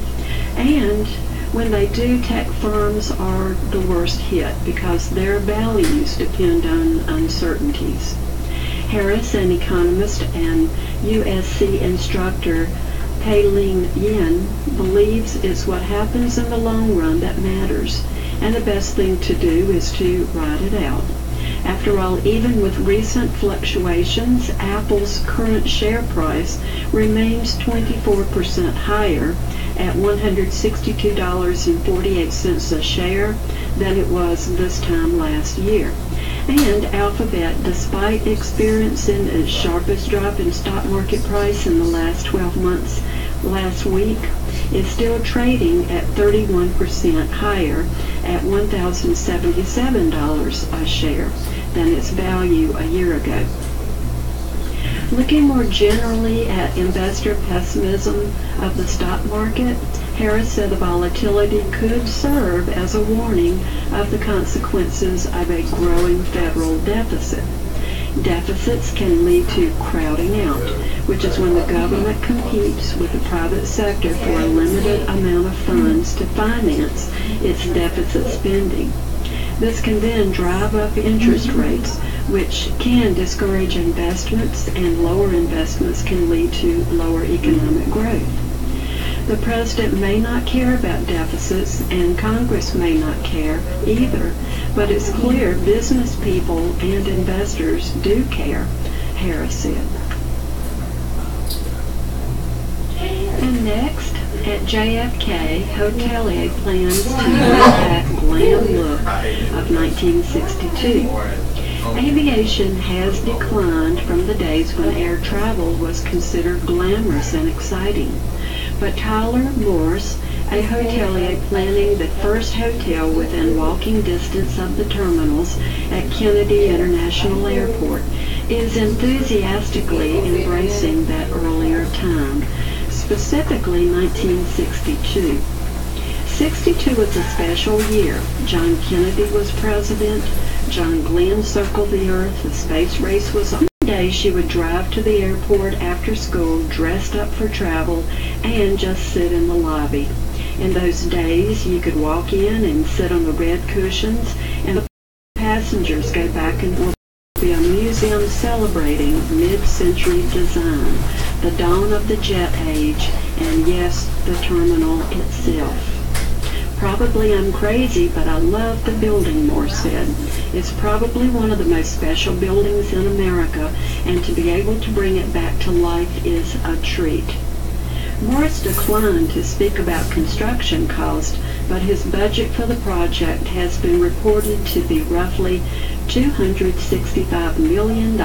Speaker 3: And when they do, tech firms are the worst hit because their values depend on uncertainties. Harris, an economist and USC instructor, Pei-Ling Yin, believes it's what happens in the long run that matters, and the best thing to do is to ride it out. After all, even with recent fluctuations, Apple's current share price remains 24% higher at $162.48 a share than it was this time last year. And Alphabet, despite experiencing its sharpest drop in stock market price in the last 12 months, last week, is still trading at 31% higher at $1,077 a share than its value a year ago. Looking more generally at investor pessimism of the stock market, Harris said the volatility could serve as a warning of the consequences of a growing federal deficit. Deficits can lead to crowding out, which is when the government competes with the private sector for a limited amount of funds to finance its deficit spending. This can then drive up interest rates, which can discourage investments, and lower investments can lead to lower economic growth. The president may not care about deficits, and Congress may not care either, but it's clear business people and investors do care, Harris said. And next, at JFK, hotelier plans to bring back glam look of 1962. Aviation has declined from the days when air travel was considered glamorous and exciting. But Tyler Morse, a hotelier planning the first hotel within walking distance of the terminals at Kennedy International Airport, is enthusiastically embracing that earlier time, specifically 1962. 62 was a special year. John Kennedy was president. John Glenn circled the Earth. The space race was on. One day she would drive to the airport after school, dressed up for travel, and just sit in the lobby. In those days, you could walk in and sit on the red cushions, and the passengers go back and forth. Be a museum celebrating mid-century design, the dawn of the jet age, and yes, the terminal itself. Probably I'm crazy, but I love the building, Morse said. It's probably one of the most special buildings in America, and to be able to bring it back to life is a treat. Morse declined to speak about construction costs but his budget for the project has been reported to be roughly $265 million.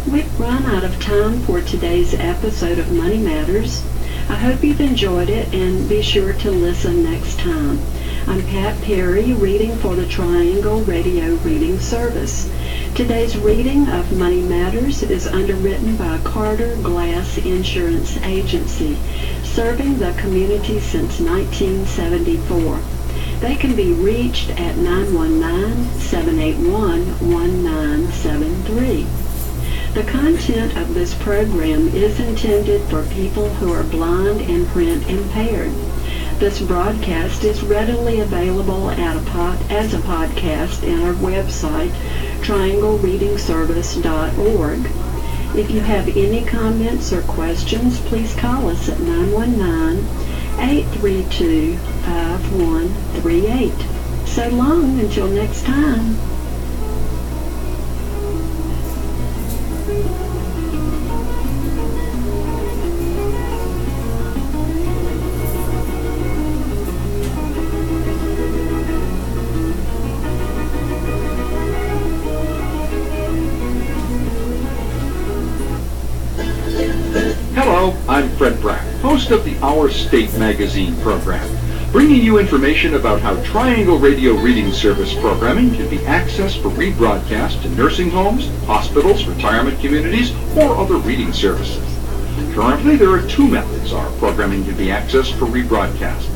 Speaker 3: We've run out of time for today's episode of Money Matters. I hope you've enjoyed it, and be sure to listen next time. I'm Pat Perry, reading for the Triangle Radio Reading Service. Today's reading of Money Matters is underwritten by Carter Glass Insurance Agency, serving the community since 1974. They can be reached at 919-781-1973. The content of this program is intended for people who are blind and print impaired. This broadcast is readily available as a podcast at our website, trianglereadingservice.org. If you have any comments or questions, please call us at 919-832-5138. So long until next time.
Speaker 4: Hello, I'm Fred Brack, host of the Our State magazine program, bringing you information about how Triangle Radio Reading Service programming can be accessed for rebroadcast to nursing homes, hospitals, retirement communities, or other reading services. Currently, there are two methods our programming can be accessed for rebroadcast.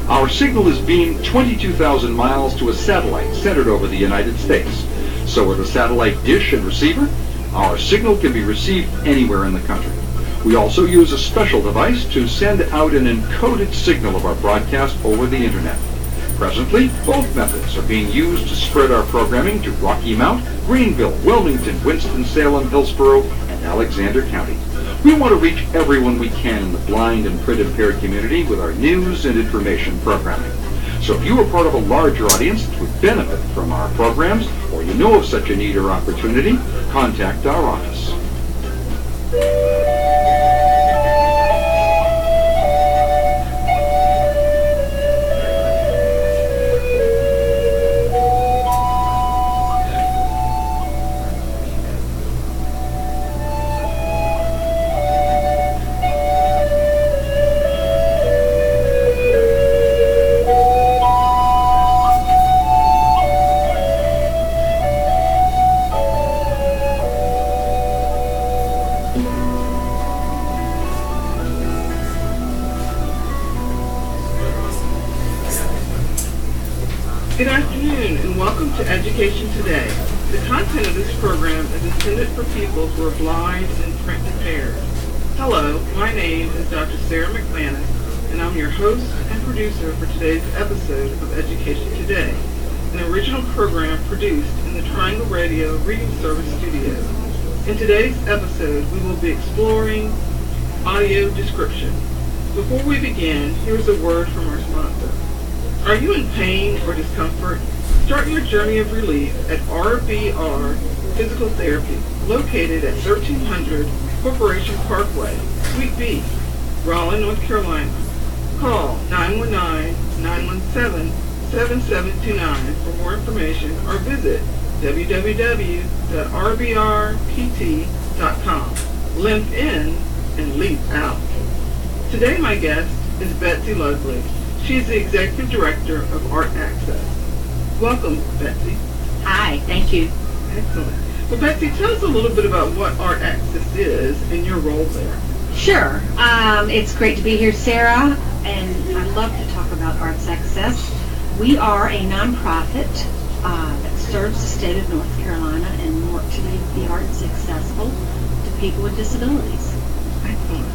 Speaker 4: Our signal is beamed 22,000 miles to a satellite centered over the United States. So with a satellite dish and receiver, our signal can be received anywhere in the country. We also use a special device to send out an encoded signal of our broadcast over the internet. Presently, both methods are being used to spread our programming to Rocky Mount, Greenville, Wilmington, Winston-Salem, Hillsborough, and Alexander County. We want to reach everyone we can in the blind and print impaired community with our news and information programming. So if you are part of a larger audience that would benefit from our programs, or you know of such a need or opportunity, contact our office.
Speaker 5: Good afternoon and welcome to Education Today. The content of this program is intended for people who are blind and print impaired. Hello, my name is Dr. Sarah McManus and I'm your host and producer for today's episode of Education Today, an original program produced in the Triangle Radio Reading Service studio. In today's episode, we will be exploring audio description. Before we begin, here's a word from our sponsor. Are you in pain or discomfort? Start your journey of relief at RBR Physical Therapy, located at 1300 Corporation Parkway, Suite B, Raleigh, North Carolina. Call 919-917-7729 for more information or visit www.rbrpt.com. Limp in and leap out. Today my guest is Betsy Leslie. She is the Executive Director of Art Access. Welcome, Betsy.
Speaker 6: Hi, thank you.
Speaker 5: Excellent. Well, Betsy, tell us a little bit about what Art Access is and your role there.
Speaker 6: Sure. It's great to be here, Sarah, and I love to talk about Arts Access. We are a nonprofit that serves the state of North Carolina and work to make the arts accessible to people with disabilities.
Speaker 5: Excellent.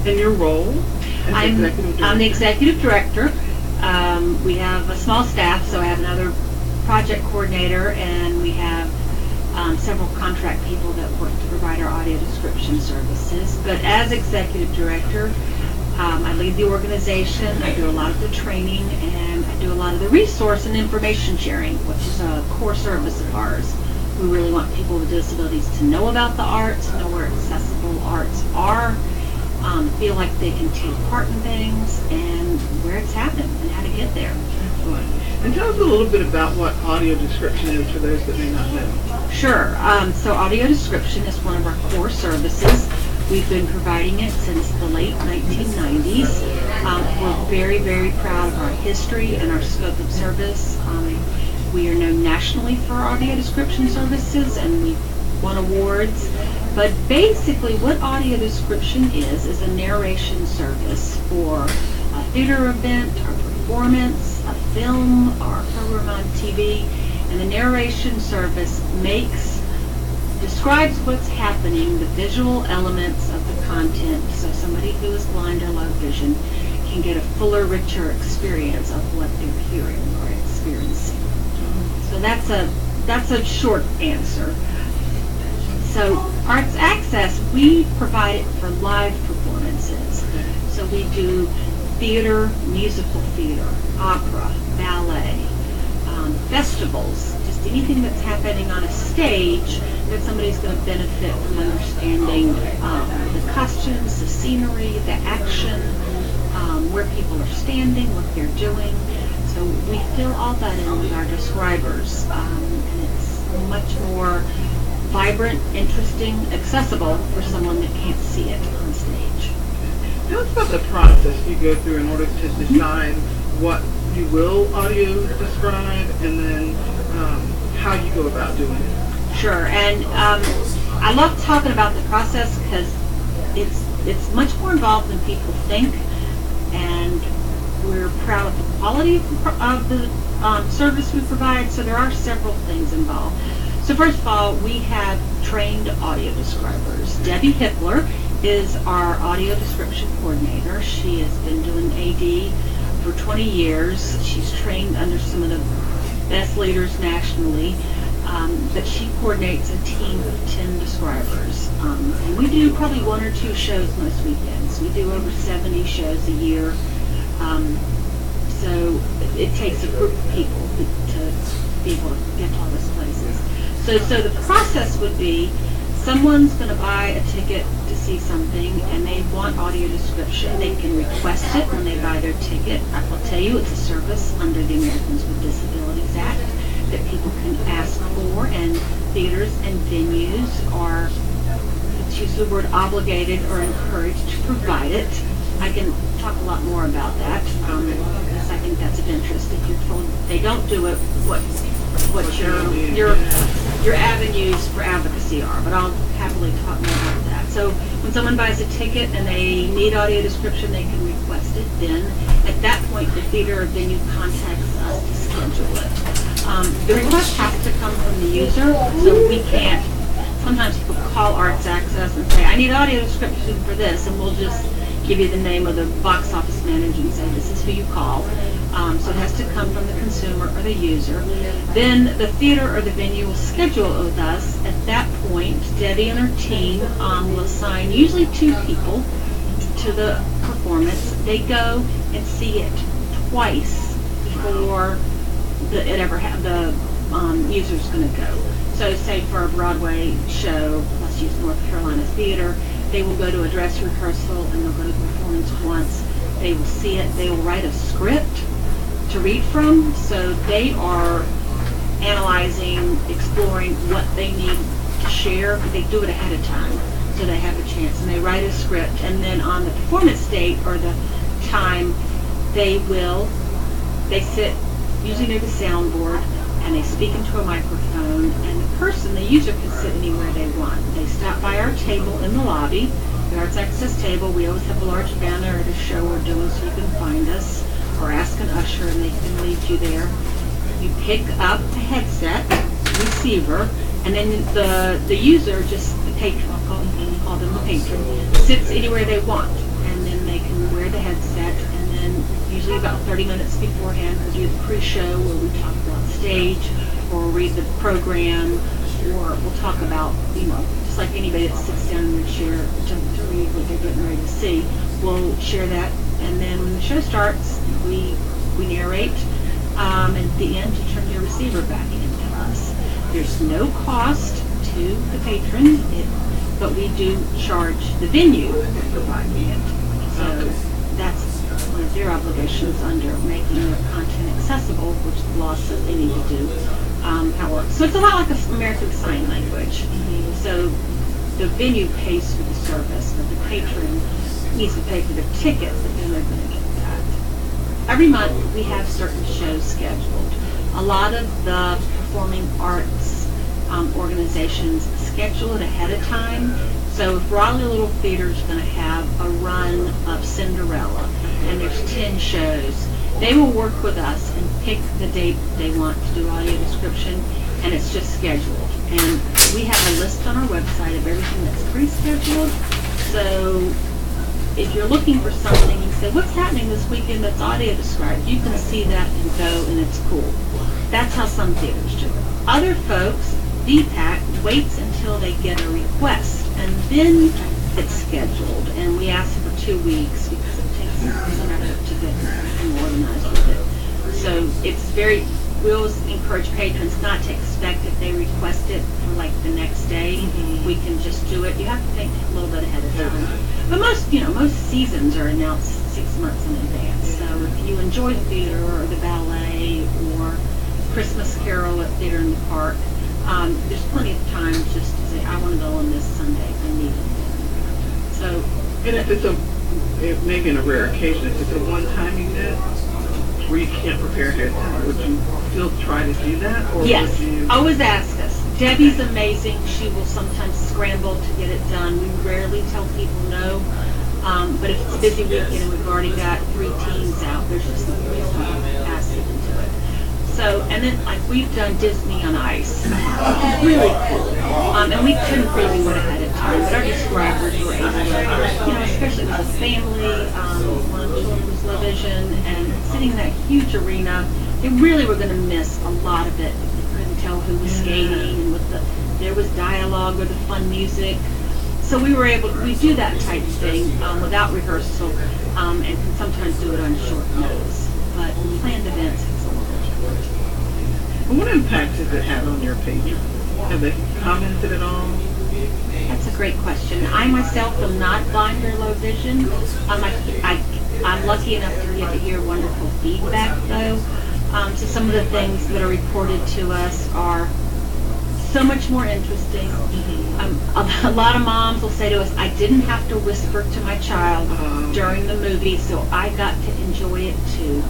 Speaker 5: And your role?
Speaker 6: I'm the executive director. We have a small staff, so I have another project coordinator, and we have several contract people that work to provide our audio description services. But as executive director, I lead the organization, I do a lot of the training, and I do a lot of the resource and information sharing, which is a core service of ours. We really want people with disabilities to know about the arts, know where accessible arts are, feel like they can take part in things and where it's happened and how to get there.
Speaker 5: Excellent. And tell us a little bit about what audio description is for those that may not know.
Speaker 6: Sure. So audio description is one of our core services. We've been providing it since the late 1990s. We're very, very proud of our history and our scope of service. We are known nationally for our audio description services, and we've won awards. But basically what audio description is a narration service for a theater event, or performance, a film, or a program on TV. And the narration service describes what's happening, the visual elements of the content, so somebody who is blind or low vision can get a fuller, richer experience of what they're hearing or experiencing. So that's a short answer. So Arts Access, we provide it for live performances. So we do theater, musical theater, opera, ballet, festivals, just anything that's happening on a stage that somebody's going to benefit from understanding the costumes, the scenery, the action, where people are standing, what they're doing. So we fill all that in with our describers, and it's much more vibrant, interesting, accessible for someone that can't see it on stage.
Speaker 5: Tell us about the process you go through in order to decide what you will audio describe, and then how you go about doing it.
Speaker 6: Sure, and I love talking about the process because it's much more involved than people think, and we're proud of the quality of the service we provide, so there are several things involved. So first of all, we have trained audio describers. Debbie Hippler is our audio description coordinator. She has been doing AD for 20 years. She's trained under some of the best leaders nationally, but she coordinates a team of 10 describers. And we do probably 1 or 2 shows most weekends. We do over 70 shows a year. So it takes a group of people to be able to get to all those places. So the process would be someone's going to buy a ticket to see something and they want audio description. They can request it when they buy their ticket. I will tell you it's a service under the Americans with Disabilities Act that people can ask for, and theaters and venues are, let's use the word obligated or encouraged to provide it. I can talk a lot more about that because I think that's of interest. If you're told they don't do it, what your avenues for advocacy are, but I'll happily talk more about that. So when someone buys a ticket and they need audio description, they can request it. Then at that point, the theater or venue contacts us to schedule it. The request has to come from the user, so we can't. Sometimes people call Arts Access and say, I need audio description for this, and we'll just give you the name of the box office manager and say, this is who you call. So it has to come from the consumer or the user. Then the theater or the venue will schedule it with us. At that point, Debbie and her team will assign usually 2 people to the performance. They go and see it twice before the user's going to go. So say for a Broadway show, let's use North Carolina Theater, they will go to a dress rehearsal and they'll go to the performance once. They will see it. They will write a script to read from. So they are analyzing, exploring what they need to share. But they do it ahead of time so they have a chance. And they write a script. And then on the performance date or the time, they sit usually near the soundboard and they speak into a microphone, and the user can sit anywhere they want. They stop by our table in the lobby, the Arts Access table. We always have a large banner at a show we're doing so you can find us, or ask an usher and they can lead you there. You pick up a headset, receiver, and then the user, just the patron, I'll call them the patron, sits anywhere they want, and then they can wear the headset, and then usually about 30 minutes beforehand we'll do the pre-show where we talk about stage, or read the program, or we'll talk about, just like anybody that sits down in their chair to read what they're getting ready to see, we'll share that. And then when the show starts, we narrate, and at the end you turn your receiver back into us. There's no cost to the patron. but we do charge the venue for providing it. So that's one of their obligations under making their content accessible, which the law says they need to do. How it works. So it's a lot like American Sign Language. So the venue pays for the service, but the patron needs to pay for the tickets, but then they're going to get that. Every month we have certain shows scheduled. A lot of the performing arts organizations schedule it ahead of time. So if Raleigh Little Theater is going to have a run of Cinderella and there's 10 shows, they will work with us and pick the date they want to do audio description, and it's just scheduled. And we have a list on our website of everything that's pre-scheduled. So if you're looking for something and say, what's happening this weekend that's audio described, you can see that and go, and it's cool. That's how some theaters do it. Other folks, DPAC, waits until they get a request, and then it's scheduled. And we ask for 2 weeks because it takes some effort to get organized with it. So it's we always encourage patrons not to expect if they request it for like the next day, we can just do it. You have to think a little bit ahead of time. But most seasons are announced 6 months in advance. So if you enjoy the theater or the ballet or Christmas Carol at Theater in the Park, there's plenty of time just to say, I want to go on this Sunday. I need it. So,
Speaker 5: and if it's maybe in a rare occasion, if it's a one-time event where you can't prepare ahead of time, would you still try to do that? Or
Speaker 6: yes,
Speaker 5: would you...
Speaker 6: always ask us. Debbie's amazing. She will sometimes scramble to get it done. We rarely tell people no. But if it's a busy weekend and we've already got 3 teams out, there's just no reason to pass it into it. So, and then like we've done Disney on Ice. Really cool. And we couldn't really do it ahead of time, but our describers were able to, especially with a family, one of the children was low vision, and sitting in that huge arena, they really were going to miss a lot of it. They couldn't tell who was skating, and there was dialogue or the fun music. So we were able we do that type of thing without rehearsal, and can sometimes do it on short notice. But planned events, it's a little different.
Speaker 5: What impact has it had on your patrons? Have they commented at all?
Speaker 6: That's a great question. I myself am not blind or low vision. I'm lucky enough to get to hear wonderful feedback, though. So some of the things that are reported to us are so much more interesting. A lot of moms will say to us, I didn't have to whisper to my child during the movie, so I got to enjoy it too.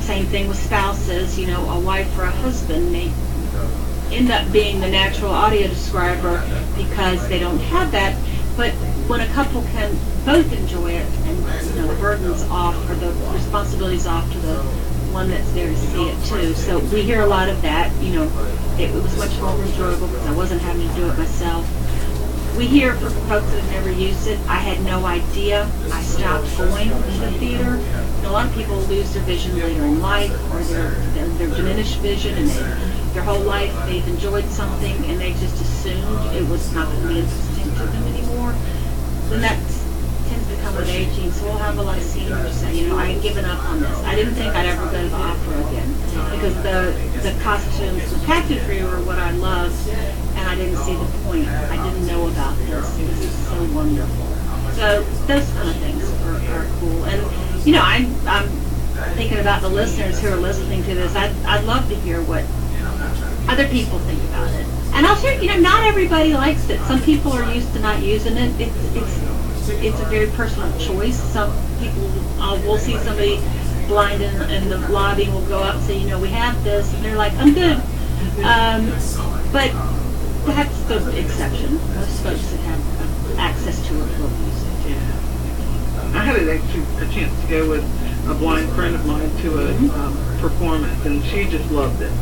Speaker 6: Same thing with spouses. A wife or a husband may end up being the natural audio describer because they don't have that, but when a couple can both enjoy it and the burden's off or the responsibility's off to the one that's there to see it too. So we hear a lot of that. It was much more enjoyable because I wasn't having to do it myself. We hear from folks that have never used it. I had no idea. I stopped going to the theater. A lot of people lose their vision later in life, or their diminished vision, and their whole life they've enjoyed something and they just assumed it was not going to be interesting to them anymore. Then that tends to come with aging. So we'll have a lot of seniors say, I had given up on this. I didn't think I'd ever go to the opera again because the costumes, the pageantry were what I loved, and I didn't see the point. I didn't know about this. This is so wonderful. So those kind of things are cool. And I'm thinking about the listeners who are listening to this. I'd love to hear what other people think about it. And I'll share, not everybody likes it. Some people are used to not using it. It's a very personal choice. Some people, we'll see somebody blind in the lobby, we'll go up and say, we have this, and they're like, I'm good. But that's the exception. Most folks that have access to it will use it.
Speaker 5: I had a chance to go with a blind friend of mine to a performance, and she just loved it.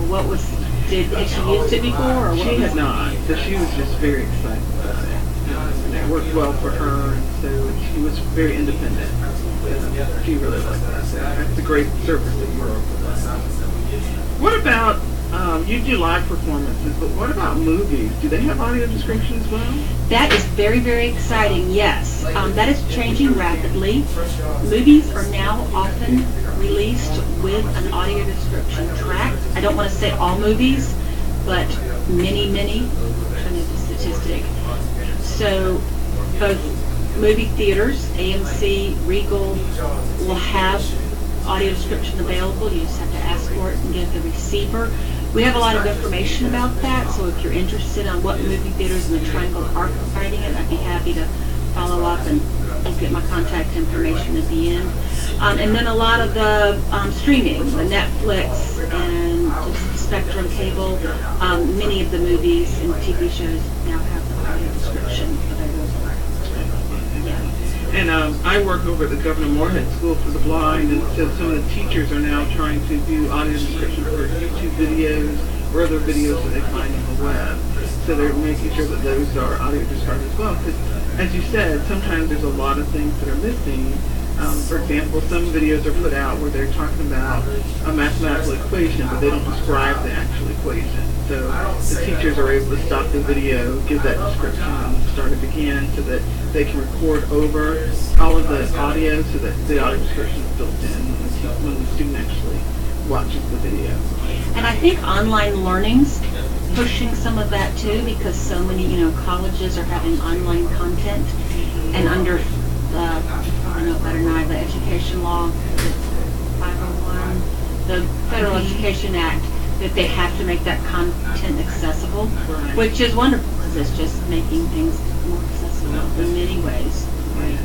Speaker 6: Well, had she used it before? Or
Speaker 5: she had not, so she was just very excited about it. And it worked well for her, and so she was very independent. She really liked that. So that's a great service that you offer. What about, you do live performances, but what about movies? Do they have audio description as well?
Speaker 6: That is very, very exciting, yes. That is changing rapidly. Movies are now often released with an audio description track. I don't want to say all movies, but many. I'm trying to just statistic. So both movie theaters, AMC, Regal, will have audio description available. You just have to ask for it and get the receiver. We have a lot of information about that, so if you're interested on what movie theaters in the Triangle are providing it, I'd be happy to follow up, and you'll get my contact information at the end. And then a lot of the streaming, the Netflix and just Spectrum cable, many of the movies and TV shows now have the audio description available. Yeah.
Speaker 5: And I work over at the Governor Moorhead School for the Blind, and so some of the teachers are now trying to do audio description for YouTube videos or other videos that they find on the web. So they're making sure that those are audio described as well. Because, as you said, sometimes there's a lot of things that are missing. For example, some videos are put out where they're talking about a mathematical equation, but they don't describe the actual equation. So the teachers are able to stop the video, give that description, and start it again so that they can record over all of the audio so that the audio description is built in when the student actually watches the video.
Speaker 6: And I think online learning's pushing some of that too, because so many, colleges are having online content, and under I don't know better than I, the education law, 501, the Federal Education Act, that they have to make that content accessible, which is wonderful because it's just making things more accessible in many ways. Right.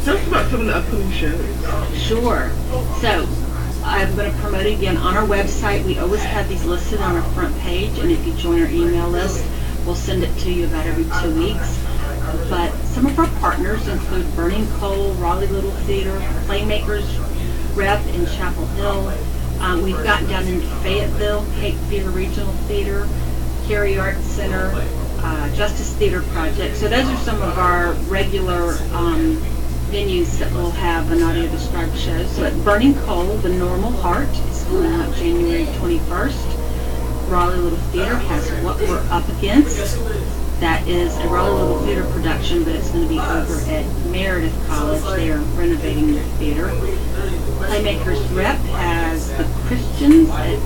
Speaker 5: Tell us about some of the upcoming shows.
Speaker 6: Sure. So I'm going to promote it again on our website. We always have these listed on our front page, and if you join our email list, we'll send it to you about every 2 weeks. But some of our partners include Burning Coal, Raleigh Little Theater, Playmakers Rep in Chapel Hill. We've gotten down into Fayetteville, Cape Fear Regional Theater, Cary Arts Center, Justice Theater Project. So those are some of our regular venues that will have an audio described show. So at Burning Coal, The Normal Heart is coming out January 21st. Raleigh Little Theater has What We're Up Against. That is a Raleigh Little Theater production, but it's going to be over at Meredith College. They are renovating their theater. Playmakers Rep has The Christians at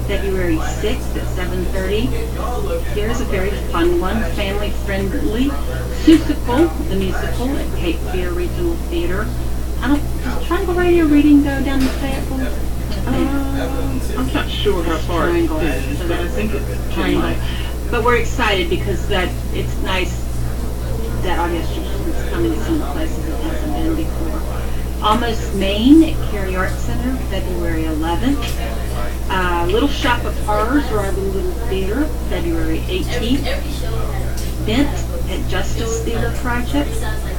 Speaker 6: February 6th at 7:30. Here's a very fun one, family-friendly. Seussical, the musical at Cape Fear Regional Theater. Does Triangle Radio Reading go down to Fayetteville?
Speaker 5: I'm not sure how far it is,
Speaker 6: so
Speaker 5: but I think it's
Speaker 6: Triangle. But we're excited because it's nice that audio description is coming to some places it hasn't been before. Almost Maine at Cary Arts Center, February 11th. Little Shop of Horrors, Raleigh Little Theater, February 18th. Bent at Justice Theater Project,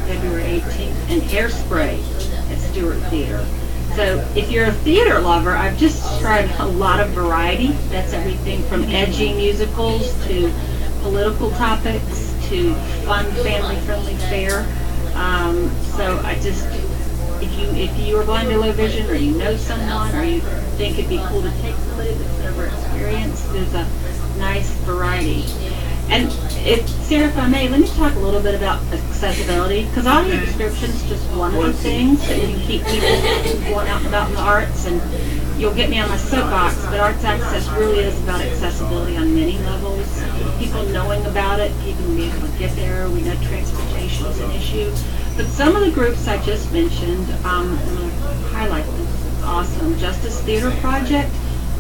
Speaker 6: February 18th. And Hairspray at Stewart Theater. So if you're a theater lover, I've just described a lot of variety. That's everything from edgy musicals to political topics to fun, family-friendly fare. So I just, if you are blind or low vision, or you know someone, or you think it'd be cool to take somebody that's never experienced, there's a nice variety. And Sarah, if I may, let me talk a little bit about accessibility, because audio description is just one of the things that can keep people going out and about in the arts, and you'll get me on my soapbox, but arts access really is about accessibility on many levels. People knowing about it, people being able to get there. We know transportation is an issue. But some of the groups I just mentioned, I'm going to highlight them. It's awesome. Justice Theater Project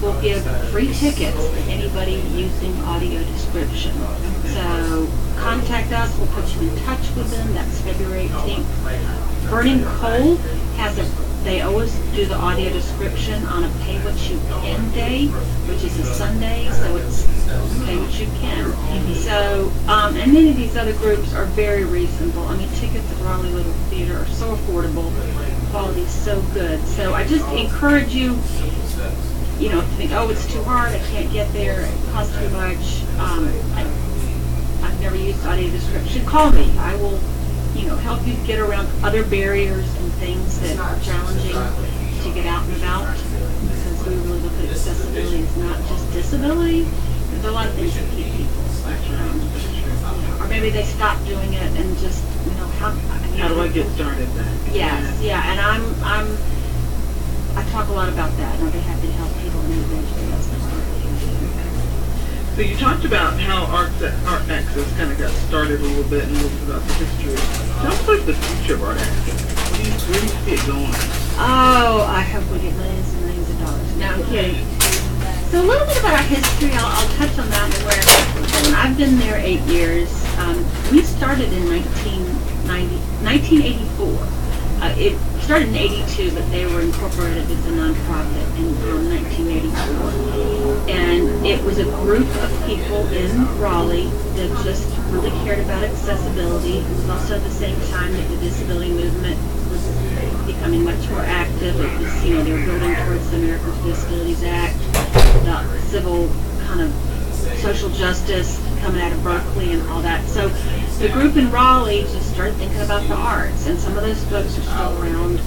Speaker 6: will give free tickets to anybody using audio description. So contact us, we'll put you in touch with them. That's February 18th. Burning Coal they always do the audio description on a pay what you can day, which is a Sunday, so it's pay what you can. So, and many of these other groups are very reasonable. I mean, tickets at Raleigh Little Theater are so affordable, quality is so good. So I just encourage you, if you think, oh, it's too hard, I can't get there, it costs too much, I've never used audio description, call me. I will, help you get around other barriers and things that are challenging to get out and about, because we really look at accessibility as not just disability. There's a lot of things that keep people or maybe they stop doing it and just, how
Speaker 5: do I get started then?
Speaker 6: Yes, yeah, and I talk a lot about that, and I'll be happy to help people individually.
Speaker 5: So So you talked about how Art Access kind of got started a little bit and a little bit about the history. Tell us about the future of Art Access. Where do you see it going?
Speaker 6: Oh, I hope we get millions and millions of dollars. No, I'm kidding. So a little bit about our history. I'll touch on that and where I've been there 8 years. We started in 1984. It started in 82, but they were incorporated as a nonprofit in 1984. And it was a group of people in Raleigh that just really cared about accessibility. It was also at the same time that the disability movement was becoming much more active. It was, they were building towards the Americans with Disabilities Act, the civil kind of social justice coming out of Berkeley and all that. So the group in Raleigh just started thinking about the arts, and some of those folks are still around.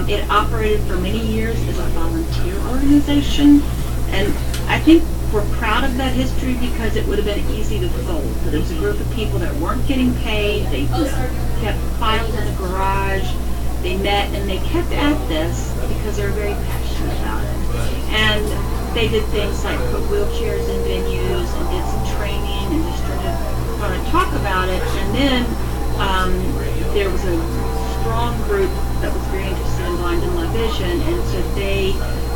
Speaker 6: It operated for many years as a volunteer organization, and I think we're proud of that history because it would have been easy to fold. But it was a group of people that weren't getting paid. They just kept files in the garage. They met and they kept at this because they were very passionate about it. And they did things like put wheelchairs in venues and did some training and just started to talk about it. And then there was a strong group that was very interested in blind and low vision, and so they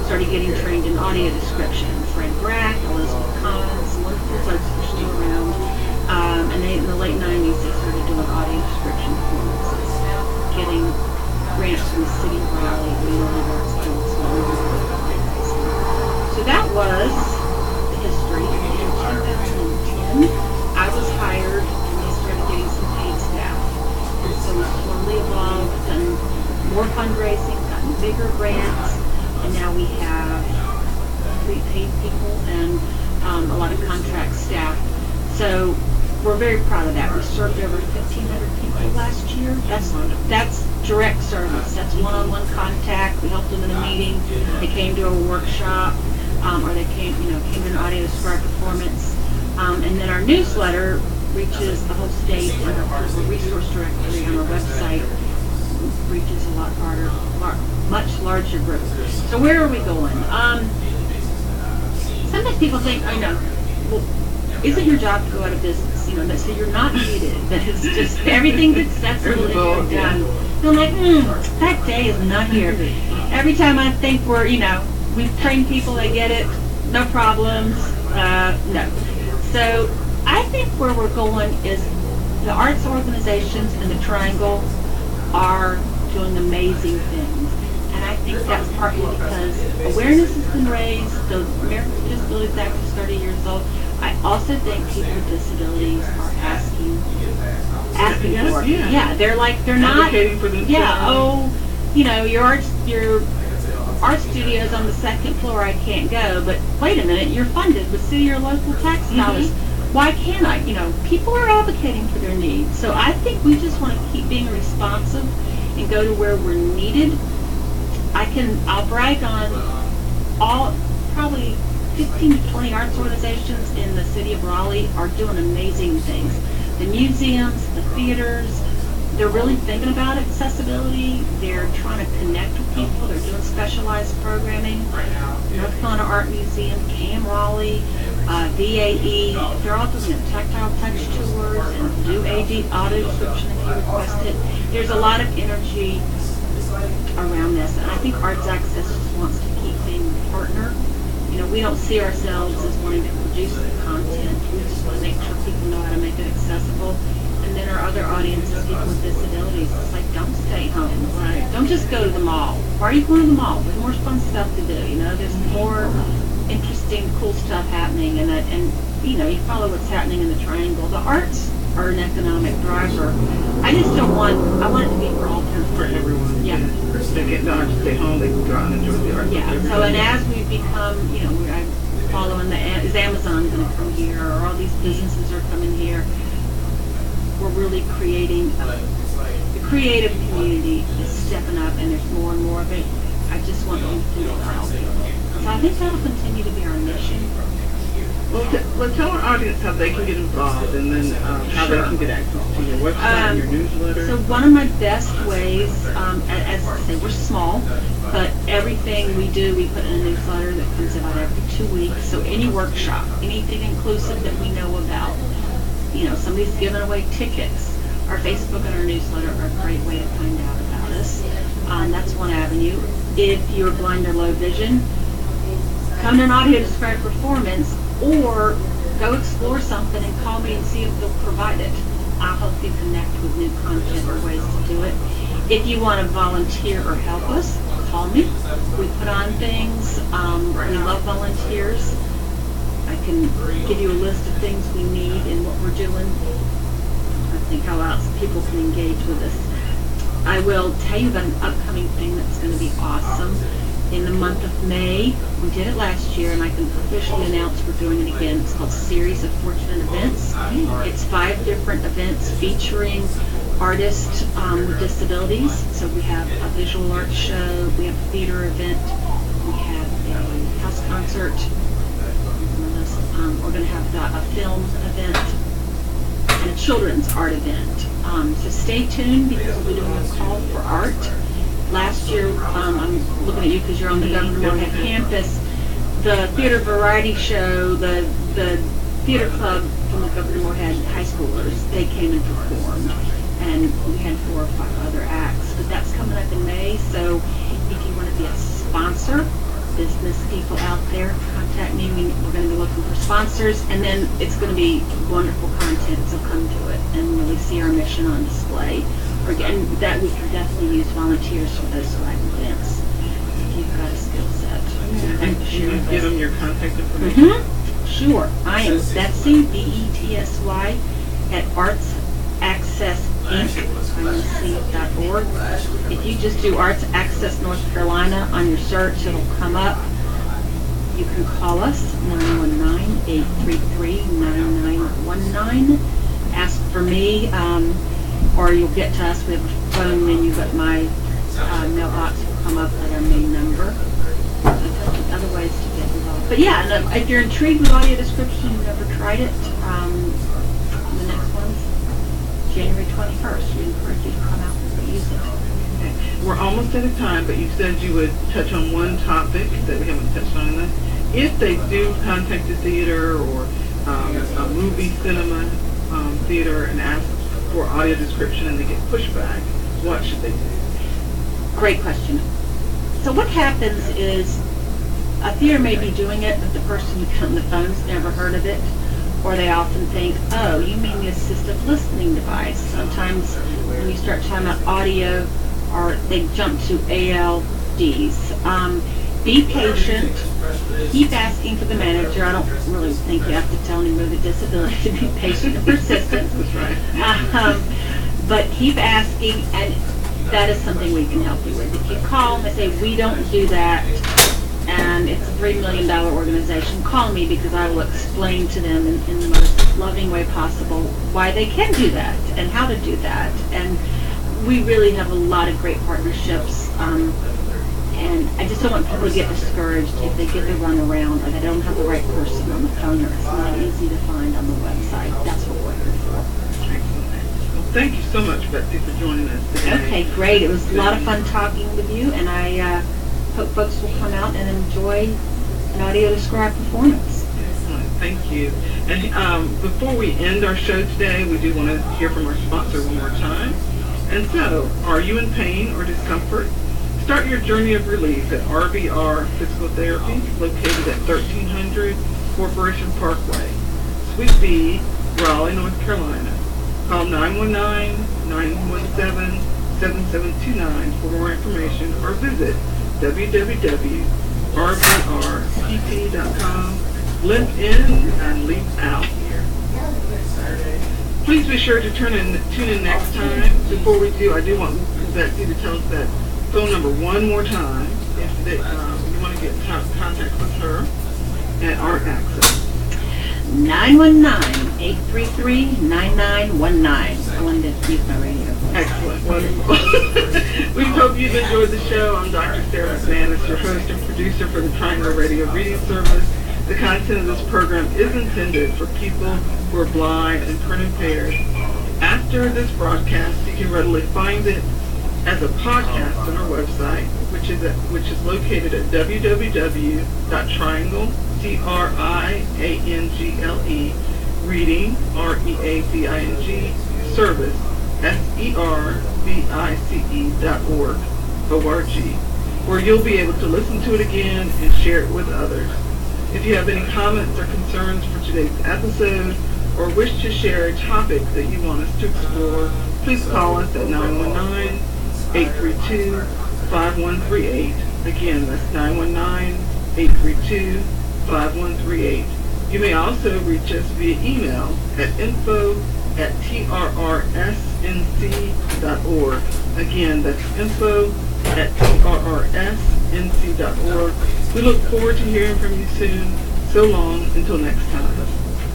Speaker 6: started getting trained in audio description. Fred Brack, Elizabeth Collins, wonderful folks were still around. And in the late 90s, they started doing audio description performances, getting grants from the city of Raleigh, the United Arts Council. So that was the history. In 2010, I was hired and they started getting some paid staff. And so we slowly evolved and more fundraising, gotten bigger grants, and now we have 3 paid people and a lot of contract staff. So we're very proud of that. We served over 1,500 people last year. That's direct service. That's one-on-one contact. We helped them in a meeting. They came to a workshop, or they came to an audio scribe performance. And then our newsletter reaches the whole state, and our resource directory on our website reaches a much larger group. So where are we going? Sometimes people think, well, isn't your job to go out of business? So you're not needed. That it's just everything that's really done. I'm like, that day is not here. Every time I think we've trained people, they get it, no problems, no. So I think where we're going is the arts organizations in the Triangle are doing amazing things. And I think that's partly because awareness has been raised, the Americans with Disabilities Act is 30 years old. I also think people with disabilities are asking for it. Yeah, they're not
Speaker 5: advocating for this.
Speaker 6: Yeah, your art studio's on the 2nd floor, I can't go, but wait a minute, you're funded with city or local tax dollars. Why can't I? People are advocating for their needs. So I think we just want to keep being responsive and go to where we're needed. I'll brag on probably 15 to 20 arts organizations in the city of Raleigh are doing amazing things. The museums, the theaters, they're really thinking about accessibility. They're trying to connect with people. They're doing specialized programming. North Carolina Art Museum, CAM Raleigh, VAE, they're all doing tactile touch tours and do AD audio description if you request it. There's a lot of energy around this, and I think Arts Access just wants to keep being a partner. We don't see ourselves as wanting to produce the content. We just want to make sure people know how to make it accessible. And then our other audiences, people with disabilities, it's like, don't stay home. Right? Don't just go to the mall. Why are you going to the mall? There's more fun stuff to do. There's more interesting, cool stuff happening, and you follow what's happening in the Triangle. The arts are an economic driver. I just don't want. I want it to be for all people.
Speaker 5: For everyone.
Speaker 6: Yeah.
Speaker 5: They don't have to stay home. They can go out and enjoy the art.
Speaker 6: Yeah. So and as we become, I'm following is Amazon going to come here, or all these businesses are coming here. We're really creating the creative community is stepping up, and there's more and more of it. I just want them to do it for all people. So I think that'll continue to be our mission.
Speaker 5: Well, Well, tell our audience how they can get involved, and then how they can get access to your website and your newsletter.
Speaker 6: So one of my best ways, as I say, we're small, but everything we do, we put in a newsletter that comes out every 2 weeks. So any workshop, anything inclusive that we know about, somebody's giving away tickets. Our Facebook and our newsletter are a great way to find out about us. That's one avenue. If you're blind or low vision, come to an audio described performance, or go explore something and call me and see if they'll provide it. I'll help you connect with new content or ways to do it. If you want to volunteer or help us, call me. We put on things. We love volunteers. I can give you a list of things we need and what we're doing. I think how else people can engage with us. I will tell you about an upcoming thing that's going to be awesome. In the month of May, we did it last year, and I can officially announce we're doing it again. It's called Series of Fortunate Events. It's 5 different events featuring artists with disabilities. So we have a visual arts show, we have a theater event, we have a house concert, we're going to have a film event, and a children's art event. So stay tuned, because we'll be doing a call for art. Last year, I'm looking at you because you're on the Governor Moorhead campus, the theater variety show, the theater club from the Governor Moorhead high schoolers, they came and performed, and we had 4 or 5 other acts. But that's coming up in May, so if you want to be a sponsor, business people out there, contact me. We're going to be looking for sponsors, and then it's going to be wonderful content, so come to it and really see our mission on display. And that we can definitely use volunteers for those type of events if you've got a skill set.
Speaker 5: And you give them your contact information?
Speaker 6: Sure. I am Betsy, BETSY, at artsaccessinc.org. If you just do Arts Access North Carolina on your search, it'll come up. You can call us, 919-833-9919. Ask for me. Or you'll get to us. We have a phone menu, but my mailbox will come up at our main number. Other ways to get involved. But yeah, and if you're intrigued with audio description, you've never tried it, the next one's January 21st. We encourage you to come out and use it.
Speaker 5: Okay. We're almost out of time, but you said you would touch on one topic that we haven't touched on in this. If they do contact the theater or a movie cinema theater and ask for audio description and they get pushback, what should they do?
Speaker 6: Great question. So what happens is a theater may be doing it, but the person who comes on the phone's never heard of it, or they often think, oh, you mean the assistive listening device. Sometimes when you start talking about audio, or they jump to ALDs. Be patient. Keep asking for the manager. I don't really think you have to tell anyone with a disability to be patient and persistent.
Speaker 5: That's right.
Speaker 6: But keep asking, and that is something we can help you with. If you call and they say, we don't do that, and it's a $3 million organization, call me, because I will explain to them in the most loving way possible why they can do that and how to do that. And we really have a lot of great partnerships. And I just don't want people to get discouraged if they get the runaround or they don't have the right person on the phone, or it's not easy to find on the website. That's what we're here for.
Speaker 5: Excellent. Well, thank you so much, Betsy, for joining us today.
Speaker 6: Okay, great. It was a lot of fun talking with you, and I hope folks will come out and enjoy an audio described performance.
Speaker 5: Excellent. Thank you. And before we end our show today, we do want to hear from our sponsor one more time. And so, are you in pain or discomfort? Start your journey of relief at RBR Physical Therapy, located at 1300 Corporation Parkway, Suite B, Raleigh, North Carolina. Call 919-917-7729 for more information, or visit www.rbrpt.com. Limp in and leap out. Please be sure to tune in next time. Before we do, I do want Betsy to tell us that phone number one more time if you want to get in contact with her at Art Access.
Speaker 6: 919-833-9919. I wanted to use my radio voice.
Speaker 5: Excellent. Wonderful. We hope you've enjoyed the show. I'm Dr. Sarah McManus, your host and producer for the Triangle Radio Reading Service. The content of this program is intended for people who are blind and print impaired. After this broadcast, you can readily find it as a podcast on our website, which is located at www.triangle, Triangle, reading, reading, service, service.org, where you'll be able to listen to it again and share it with others. If you have any comments or concerns for today's episode, or wish to share a topic that you want us to explore, please call us at 919-832-5138. Again, that's 919-832-5138. You may also reach us via email at info@trrsnc.org. Again, that's info@trrsnc.org. We look forward to hearing from you soon. So long until next time.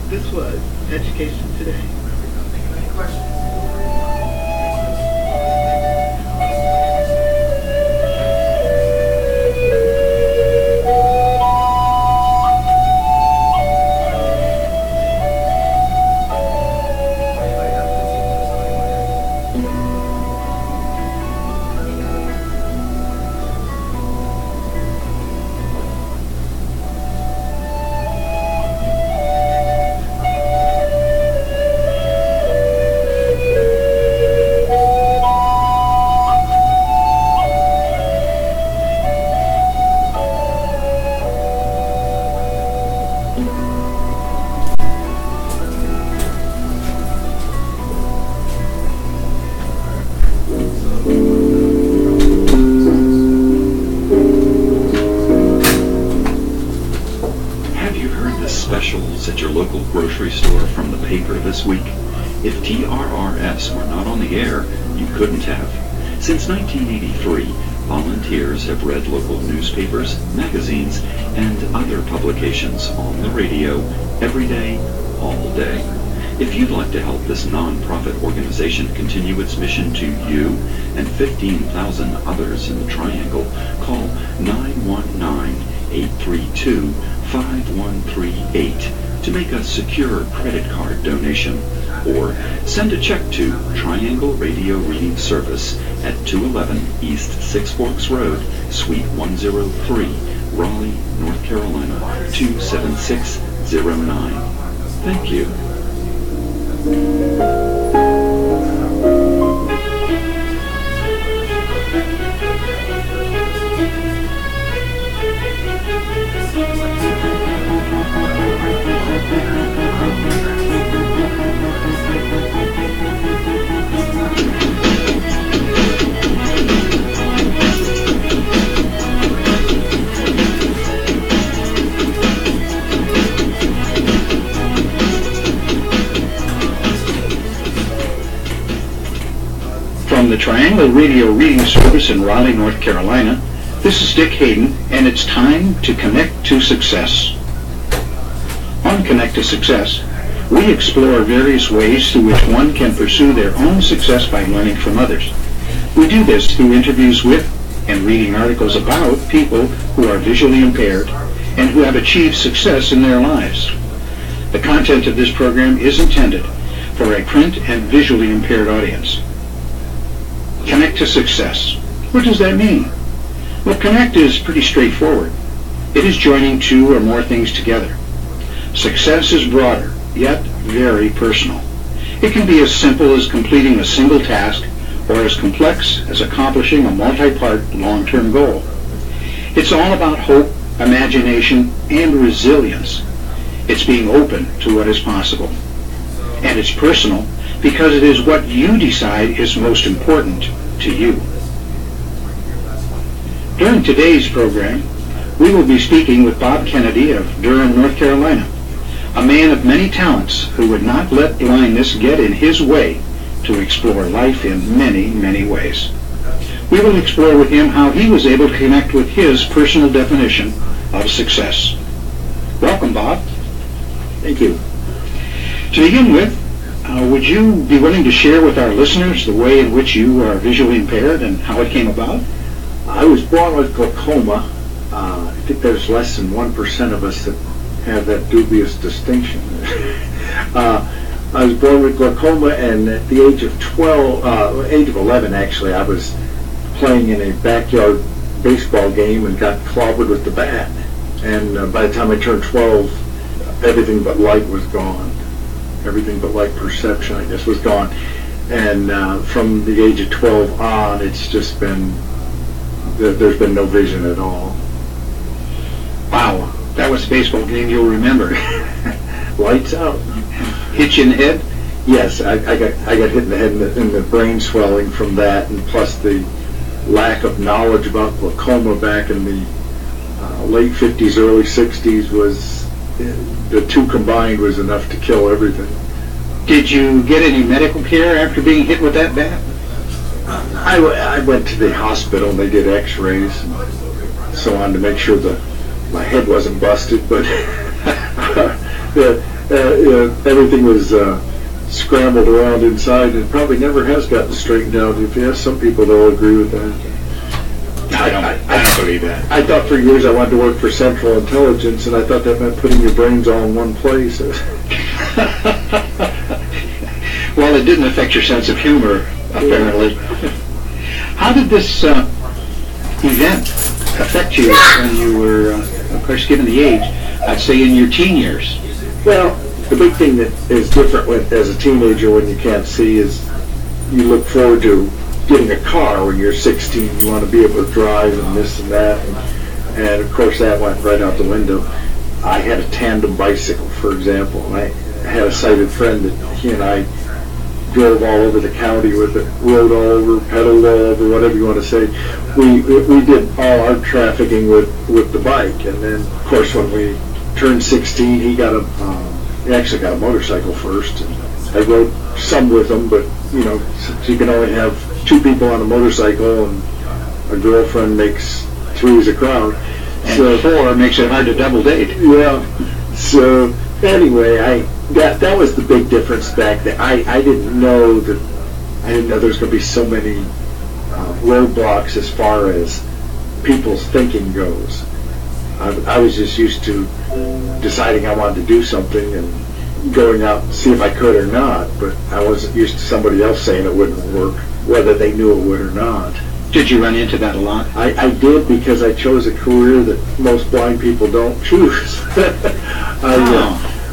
Speaker 5: This was Education Today.
Speaker 4: At your local grocery store from the paper this week? If TRRS were not on the air, you couldn't have. Since 1983, volunteers have read local newspapers, magazines, and other publications on the radio every day, all day. If you'd like to help this non-profit organization continue its mission to you and 15,000 others in the Triangle, call 919-832-5138 to make a secure credit card donation, or send a check to Triangle Radio Reading Service at 211 East Six Forks Road, Suite 103, Raleigh, North Carolina, 27609. Thank you.
Speaker 7: From the Triangle Radio Reading Service in Raleigh, North Carolina, this is Dick Hayden, and it's time to Connect to Success. On Connect to Success, we explore various ways through which one can pursue their own success by learning from others. We do this through interviews with and reading articles about people who are visually impaired and who have achieved success in their lives. The content of this program is intended for a print and visually impaired audience. Connect to Success. What does that mean? Well, connect is pretty straightforward. It is joining two or more things together. Success is broader, yet very personal. It can be as simple as completing a single task or as complex as accomplishing a multi-part long-term goal. It's all about hope, imagination, and resilience. It's being open to what is possible. And it's personal because it is what you decide is most important to you. During today's program, we will be speaking with Bob Kennedy of Durham, North Carolina, a man of many talents who would not let blindness get in his way to explore life in many, many ways. We will explore with him how he was able to connect with his personal definition of success. Welcome, Bob.
Speaker 8: Thank you.
Speaker 7: To begin with, would you be willing to share with our listeners the way in which you are visually impaired and how it came about?
Speaker 8: I was born with glaucoma. I think there's less than 1% of us that have that dubious distinction. I was born with glaucoma, and at the age of 11 actually, I was playing in a backyard baseball game and got clobbered with the bat. And by the time I turned 12, everything but light was gone. Everything but light perception, I guess, was gone. And from the age of 12 on, it's just been, there's been no vision at all.
Speaker 7: Wow, that was a baseball game you'll remember.
Speaker 8: Lights out.
Speaker 7: Hit you in the head?
Speaker 8: Yes, I got hit in the head and the brain swelling from that, and plus the lack of knowledge about glaucoma back in the late 50s, early 60s was, the two combined was enough to kill everything.
Speaker 7: Did you get any medical care after being hit with that bat?
Speaker 8: I went to the hospital and they did x-rays and so on to make sure that my head wasn't busted, but everything was scrambled around inside and probably never has gotten straightened out. If you ask some people, they'll agree with that.
Speaker 7: I don't believe that.
Speaker 8: I thought for years I wanted to work for Central Intelligence, and I thought that meant putting your brains all in one place.
Speaker 7: Well, it didn't affect your sense of humor, apparently. How did this event affect you when you were, of course, given the age, I'd say in your teen years?
Speaker 8: Well, the big thing that is different as a teenager when you can't see is you look forward to getting a car when you're 16. You want to be able to drive and this and that. And of course, that went right out the window. I had a tandem bicycle, for example, and I had a sighted friend that he and I drove all over the county with it, rode all over, pedaled all over, whatever you want to say. We did all our trafficking with the bike, and then of course when we turned 16, he actually got a motorcycle first. And I rode some with him, but you know, since you can only have 2 people on a motorcycle and a girlfriend makes 3 as a crowd,
Speaker 7: and so 4 makes it hard to double date.
Speaker 8: Yeah. So anyway, that was the big difference back then. I didn't know there was going to be so many roadblocks as far as people's thinking goes. I was just used to deciding I wanted to do something and going out and see if I could or not, but I wasn't used to somebody else saying it wouldn't work, whether they knew it would or not.
Speaker 7: Did you run into that a lot?
Speaker 8: I did, because I chose a career that most blind people don't choose.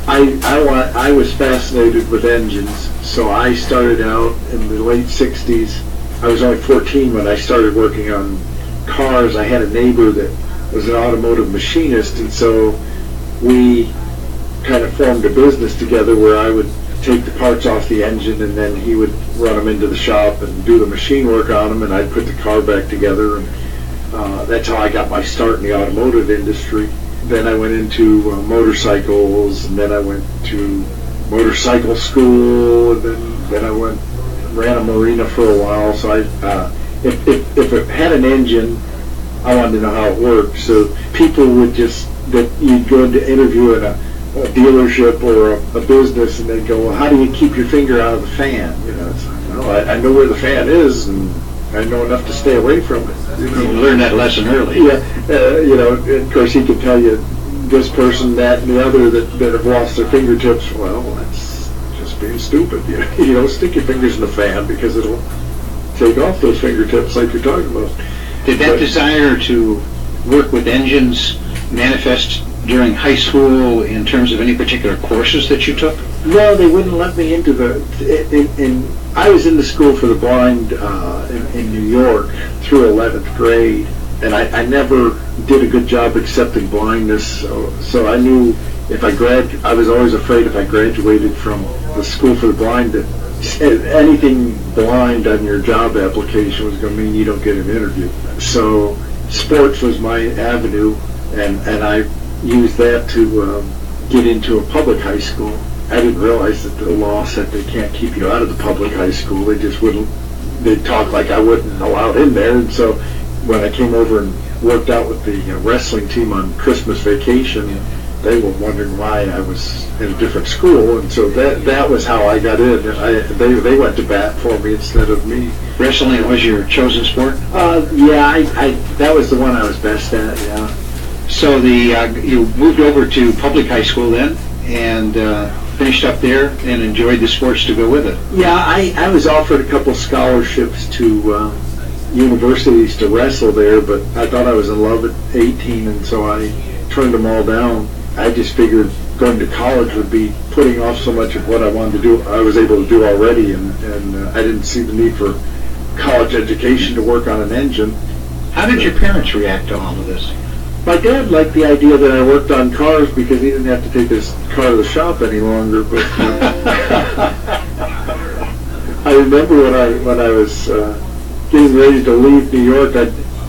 Speaker 8: I was fascinated with engines, so I started out in the late 60s. I was only 14 when I started working on cars. I had a neighbor that was an automotive machinist, and so we kind of formed a business together where I would take the parts off the engine and then he would run them into the shop and do the machine work on them, and I'd put the car back together, and that's how I got my start in the automotive industry. Then I went into motorcycles, and then I went to motorcycle school, and then I ran a marina for a while. So if it had an engine, I wanted to know how it worked. So people would you'd go to interview in a dealership or a business, and they'd go, well, how do you keep your finger out of the fan? You know, it's like, well, I know where the fan is, and I know enough to stay away from it.
Speaker 7: You learned that lesson early.
Speaker 8: Yeah, you know, of course he could tell you this person, that, and the other that have lost their fingertips. Well, that's just being stupid. You know, stick your fingers in the fan because it'll take off those fingertips like you're talking about.
Speaker 7: Did that desire to work with engines manifest during high school in terms of any particular courses that you took?
Speaker 8: No, they wouldn't let me into I was in the school for the blind in New York through 11th grade, and I never did a good job accepting blindness, so I knew if I was always afraid if I graduated from the school for the blind that anything blind on your job application was going to mean you don't get an interview. So sports was my avenue, and I used that to get into a public high school. I didn't realize that the law said they can't keep you out of the public high school. They just wouldn't. They'd talk like I wasn't allowed in there. And so when I came over and worked out with the wrestling team on Christmas vacation, they were wondering why I was in a different school. And so that was how I got in. They went to bat for me instead of me.
Speaker 7: Wrestling was your chosen sport?
Speaker 8: Yeah, that was the one I was best at, yeah.
Speaker 7: So you moved over to public high school then, and finished up there, and enjoyed the sports to go with it.
Speaker 8: Yeah, I was offered a couple scholarships to universities to wrestle there, but I thought I was in love at 18, and so I turned them all down. I just figured going to college would be putting off so much of what I wanted to do, I was able to do already, and I didn't see the need for college education to work on an engine.
Speaker 7: How did your parents react to all of this?
Speaker 8: My dad liked the idea that I worked on cars because he didn't have to take his car to the shop any longer. But I remember when I was getting ready to leave New York, I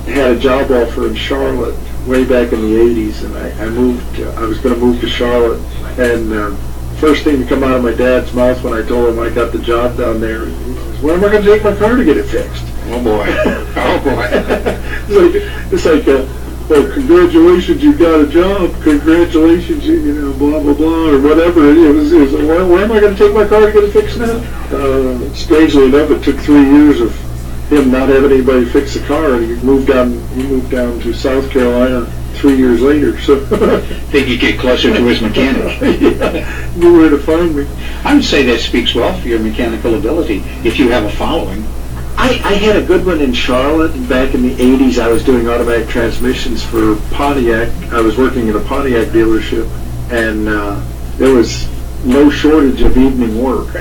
Speaker 8: had a job offer in Charlotte way back in the 80s, and I moved. I was going to move to Charlotte, and first thing to come out of my dad's mouth when I told him I got the job down there, he says, "Where am I going to take my car to get it fixed?"
Speaker 7: Oh boy! Oh boy!
Speaker 8: It's like well, congratulations, you got a job. Congratulations, you know, blah blah blah, or whatever it is. Where am I going to take my car to get it fixed now? Strangely enough, it took 3 years of him not having anybody fix the car, and he moved down to South Carolina 3 years later. So
Speaker 7: think you get closer to his mechanic.
Speaker 8: Yeah, knew where to find me.
Speaker 7: I would say that speaks well for your mechanical ability if you have a following.
Speaker 8: I had a good one in Charlotte back in the 80s. I was doing automatic transmissions for Pontiac. I was working in a Pontiac dealership, and there was no shortage of evening work.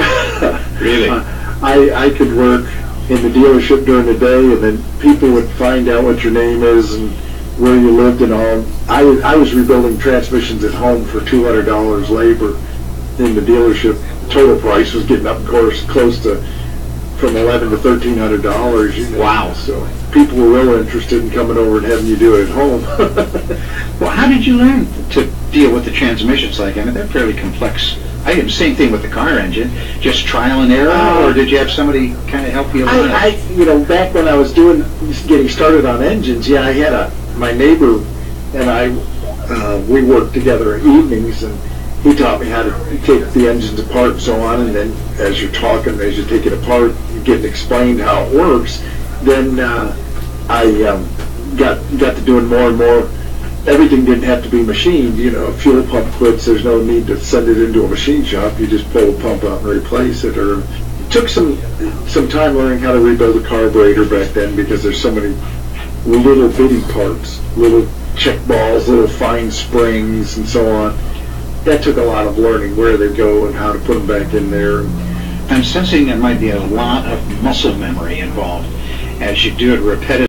Speaker 7: Really?
Speaker 8: I could work in the dealership during the day, and then people would find out what your name is and where you lived and all. I was rebuilding transmissions at home for $200 labor in the dealership. The total price was getting up, of course, close to from $1,100 to $1,300. You know?
Speaker 7: Wow!
Speaker 8: So people were real interested in coming over and having you do it at home.
Speaker 7: Well, how did you learn to deal with the transmissions? Like, I mean, they're fairly complex. I did the same thing with the car engine. Just trial and error, or did you have somebody kind of help you learn?
Speaker 8: You know, back when I was getting started on engines, yeah, I had my neighbor and I, we worked together evenings, and he taught me how to take the engines apart and so on. And then, as you're talking, as you take it apart, you get explained how it works. Then I got to doing more and more. Everything didn't have to be machined. You know, a fuel pump quits, there's no need to send it into a machine shop. You just pull the pump out and replace it. Or it took some time learning how to rebuild a carburetor back then, because there's so many little bitty parts, little check balls, little fine springs, and so on. That took a lot of learning where they go and how to put them back in there.
Speaker 7: I'm sensing there might be a lot of muscle memory involved as you do it repetitively.